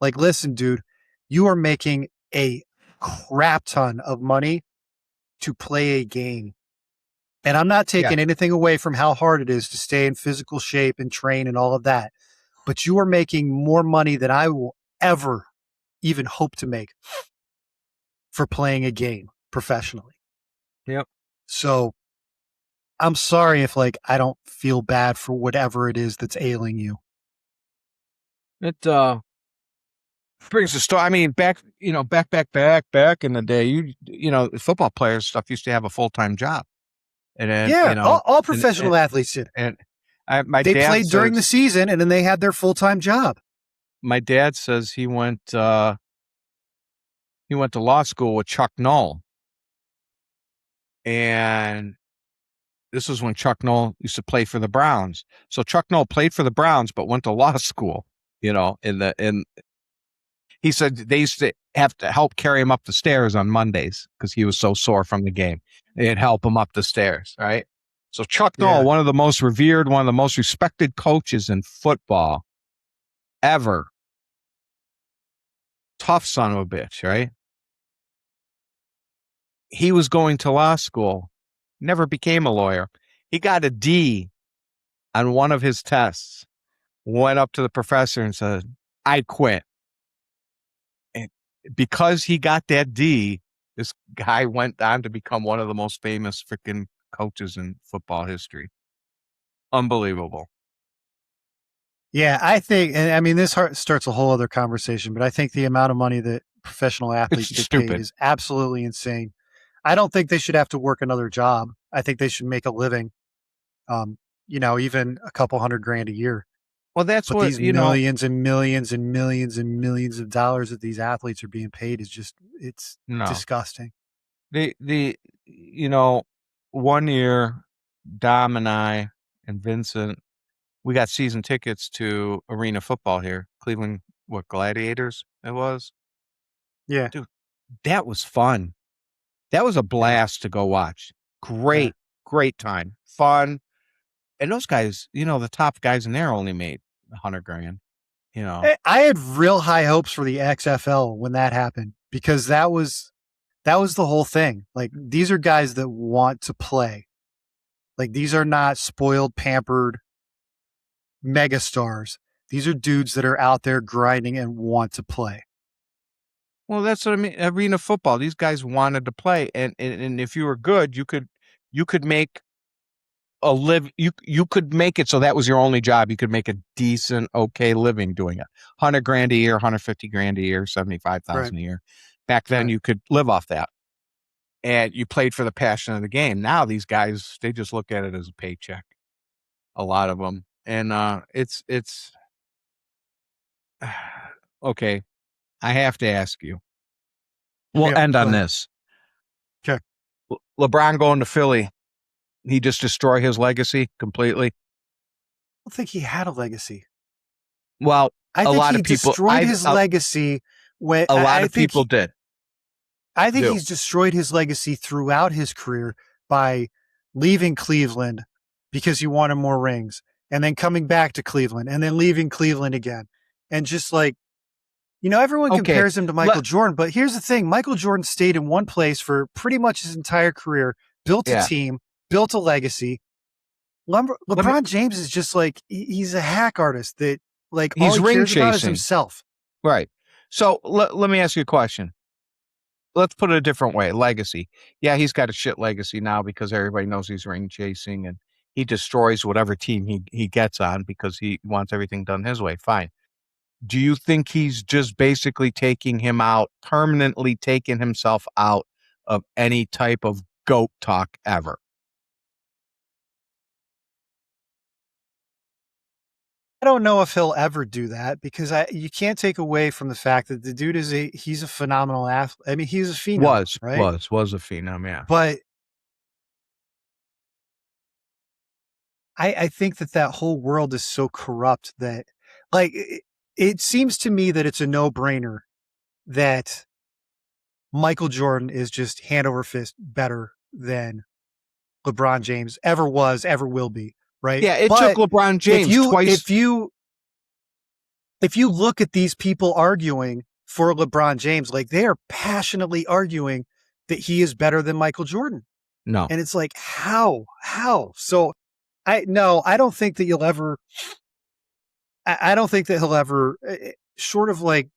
Like, listen, dude, you are making a crap ton of money to play a game. And I'm not Yeah. taking anything away from how hard it is to stay in physical shape and train and all of that. But you are making more money than I will ever even hope to make for playing a game professionally. Yep. So I'm sorry if I don't feel bad for whatever it is that's ailing you. It brings the story. I mean, back in the day, football players stuff used to have a full-time job. And then, Yeah, all and professional athletes did. and my They dad played during the says season and then they had their full-time job. he went to law school with Chuck Noll. And this was when Chuck Noll used to play for the Browns. So Chuck Noll played for the Browns, but went to law school, in he said they used to have to help carry him up the stairs on Mondays because he was so sore from the game. They'd help him up the stairs, right? So Chuck Noll, Yeah. one of the most revered, one of the most respected coaches in football ever. Tough son of a bitch, right? He was going to law school, never became a lawyer. He got a D on one of his tests, went up to the professor and said, I quit. And because he got that D, this guy went on to become one of the most famous freaking coaches in football history. Unbelievable. Yeah, I think, and I mean, this starts a whole other conversation, but I think the amount of money that professional athletes It's get paid stupid. is absolutely insane. I don't think they should have to work another job. I think they should make a living, even a couple $100,000 a year. Well, that's But what, these millions and millions and millions and millions of dollars that these athletes are being paid is it's no. disgusting. The, one year, Dom and I and Vincent, we got season tickets to arena football here, Cleveland, Gladiators it was. Yeah. Dude, that was fun. That was a Yeah. blast to go watch. Yeah. Great time. Fun. And those guys, the top guys in there only made 100,000. I had real high hopes for the XFL when that happened because that was the whole thing. Like, these are guys that want to play. Like, these are not spoiled, pampered, megastars. These are dudes that are out there grinding and want to play. Well, that's what I mean. Arena football. These guys wanted to play, and if you were good, you could make you could make it so that was your only job. You could make a decent, okay living doing it. 100 grand a year, 150 grand a year, Right. 75,000 a year. Back then, Right. you could live off that, and you played for the passion of the game. Now these guys, they just look at it as a paycheck. A lot of them, and it's okay. I have to ask you. We'll Yeah. end Go on ahead. this. Okay. LeBron going to Philly, he just destroy his legacy completely. I don't think he had a legacy. Well, I a think lot he of people, destroyed his legacy when a lot of people did. I think Do he's destroyed his legacy throughout his career by leaving Cleveland because he wanted more rings and then coming back to Cleveland and then leaving Cleveland again. And just like, everyone okay. compares him to Michael Jordan, but here's the thing. Michael Jordan stayed in one place for pretty much his entire career, built a Yeah. team, built a legacy. LeBron James is just like, he's a hack artist that like all He's he ring cares about is chasing. himself. Right. So let me ask you a question. Let's put it a different way. Legacy. Yeah, he's got a shit legacy now because everybody knows he's ring chasing and he destroys whatever team he gets on because he wants everything done his way. Fine. Do you think he's just basically taking him out, permanently taking himself out of any type of GOAT talk ever? I don't know if he'll ever do that because you can't take away from the fact that the dude he's a phenomenal athlete. I mean, he's a phenom, right? Was a phenom, yeah. But I think that whole world is so corrupt that like it seems to me that it's a no-brainer that Michael Jordan is just hand over fist better than LeBron James ever was, ever will be, right? Yeah, it but took LeBron James twice. If you look at these people arguing for LeBron James, like they are passionately arguing that he is better than Michael Jordan. No. And it's like, how? So I don't think that you'll ever, I don't think that he'll ever, short of like,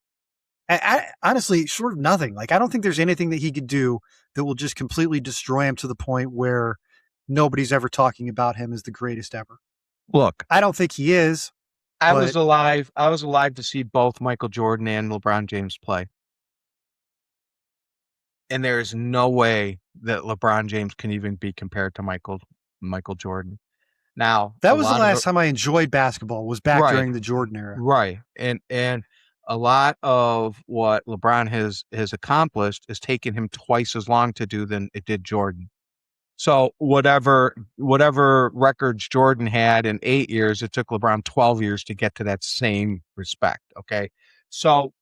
honestly, short of nothing. Like, I don't think there's anything that he could do that will just completely destroy him to the point where nobody's ever talking about him as the greatest ever. Look, I don't think he is. I was alive to see both Michael Jordan and LeBron James play. And there is no way that LeBron James can even be compared to Michael Jordan. Now, that was the last time I enjoyed basketball was back during the Jordan era. Right. And a lot of what LeBron has accomplished is taken him twice as long to do than it did Jordan. So whatever records Jordan had in 8 years, it took LeBron 12 years to get to that same respect. Okay. So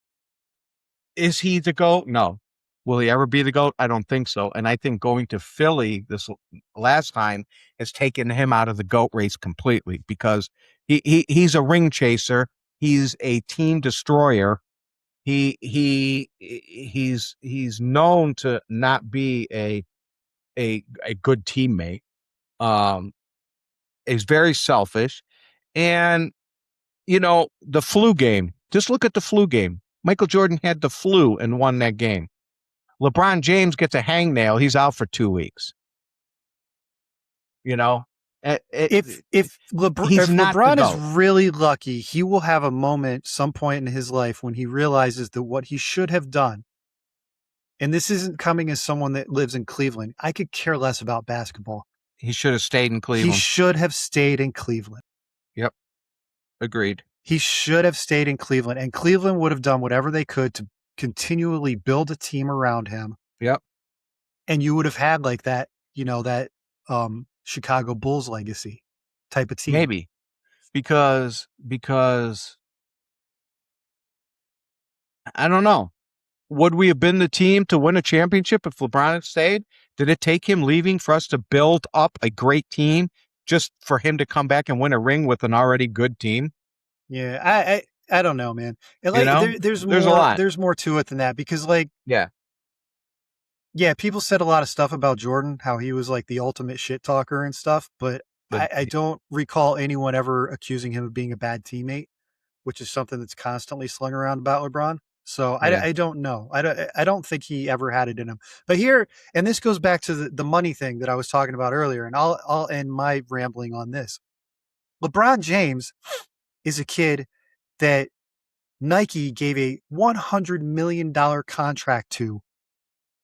is he the GOAT? No. Will he ever be the GOAT? I don't think so. And I think going to Philly this last time has taken him out of the GOAT race completely because he's a ring chaser. He's a team destroyer. He's known to not be a good teammate. He's very selfish. And, the flu game, just look at the flu game. Michael Jordan had the flu and won that game. LeBron James gets a hangnail. He's out for 2 weeks. If LeBron is really lucky, he will have a moment some point in his life when he realizes that what he should have done, and this isn't coming as someone that lives in Cleveland. I could care less about basketball. He should have stayed in Cleveland. He should have stayed in Cleveland. Yep. Agreed. He should have stayed in Cleveland, and Cleveland would have done whatever they could to continually build a team around him. Yep. And you would have had like that, that Chicago Bulls legacy type of team. Maybe. Because I don't know. Would we have been the team to win a championship if LeBron had stayed? Did it take him leaving for us to build up a great team just for him to come back and win a ring with an already good team? Yeah, I don't know, man. There's more. A lot. There's more to it than that because, yeah, people said a lot of stuff about Jordan, how he was like the ultimate shit talker and stuff. But But I don't recall anyone ever accusing him of being a bad teammate, which is something that's constantly slung around about LeBron. So yeah, I don't know. I don't think he ever had it in him. But here, and this goes back to the money thing that I was talking about earlier, and I'll end my rambling on this. LeBron James is a kid that Nike gave a $100 million contract to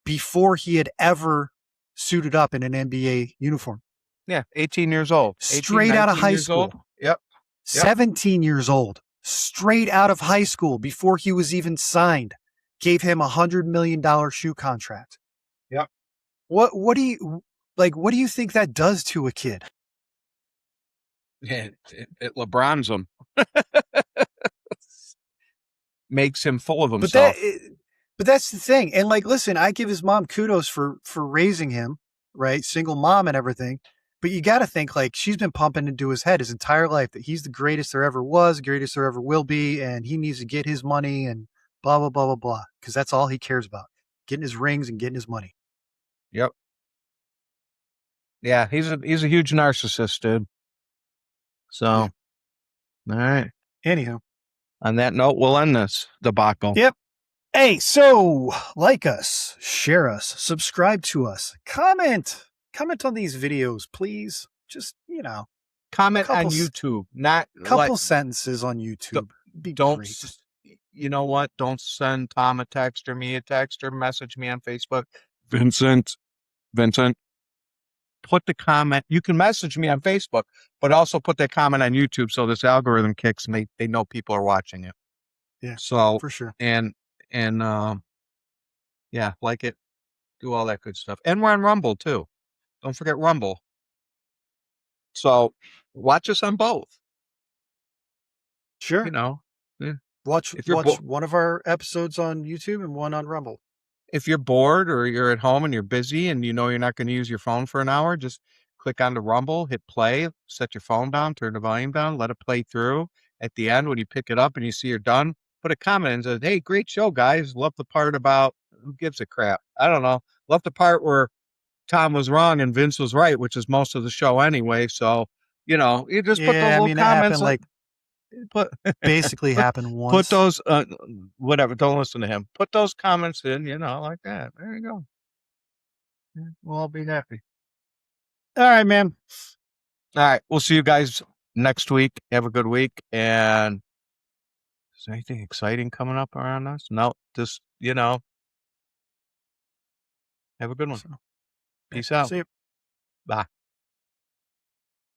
before he had ever suited up in an NBA uniform. yeah, 18 years old, 18, Straight out of 19 high years old. school, Yep, yep, 17 years old, straight out of high school before he was even signed, gave him $100 million shoe contract. yep. What do you like? What do you think that does to a kid? It LeBron's him, makes him full of But that, himself. but that's the thing. And like, listen, I give his mom kudos for raising him, right? Single mom and everything. But you got to think like she's been pumping into his head his entire life that he's the greatest there ever was, greatest there ever will be, and he needs to get his money and blah blah blah blah blah. Because that's all he cares about: getting his rings and getting his money. Yep. Yeah, he's a huge narcissist, dude. So, Yeah. all right. Anyhow. On that note, we'll end this debacle. Yep. Hey, so like us, share us, subscribe to us, comment on these videos, please. Just Comment on couple YouTube, not couple sentences on YouTube. Be don't. great. You know what? Don't send Tom a text or me a text or message me on Facebook. Vincent, put the comment. You can message me on Facebook, but also put that comment on YouTube so this algorithm kicks and they know people are watching it. Yeah, So for sure. and yeah, like it, do all that good stuff. And we're on Rumble too. Don't forget Rumble. So watch us on both. Sure. You know, yeah. Watch if you're one of our episodes on YouTube and one on Rumble. if you're bored or you're at home and you're busy and you know you're not going to use your phone for an hour, just click on the Rumble, hit play, set your phone down, turn the volume down, let it play through. At the end, when you pick it up and you see you're done, put a comment and say, "Hey, great show, guys. Love the part about who gives a crap." I don't know. Love the part where Tom was wrong and Vince was right, which is most of the show anyway. So, you just put those Yeah, I little mean that comments. happened like Put basically put happened put once. those whatever. Don't listen to him. Put those comments in, like that. There you go. Yeah, we'll all be happy. All right, man. All right, we'll see you guys next week. Have a good week. And is there anything exciting coming up around us? No, just have a good one. So, yeah, Peace out. see you. Bye.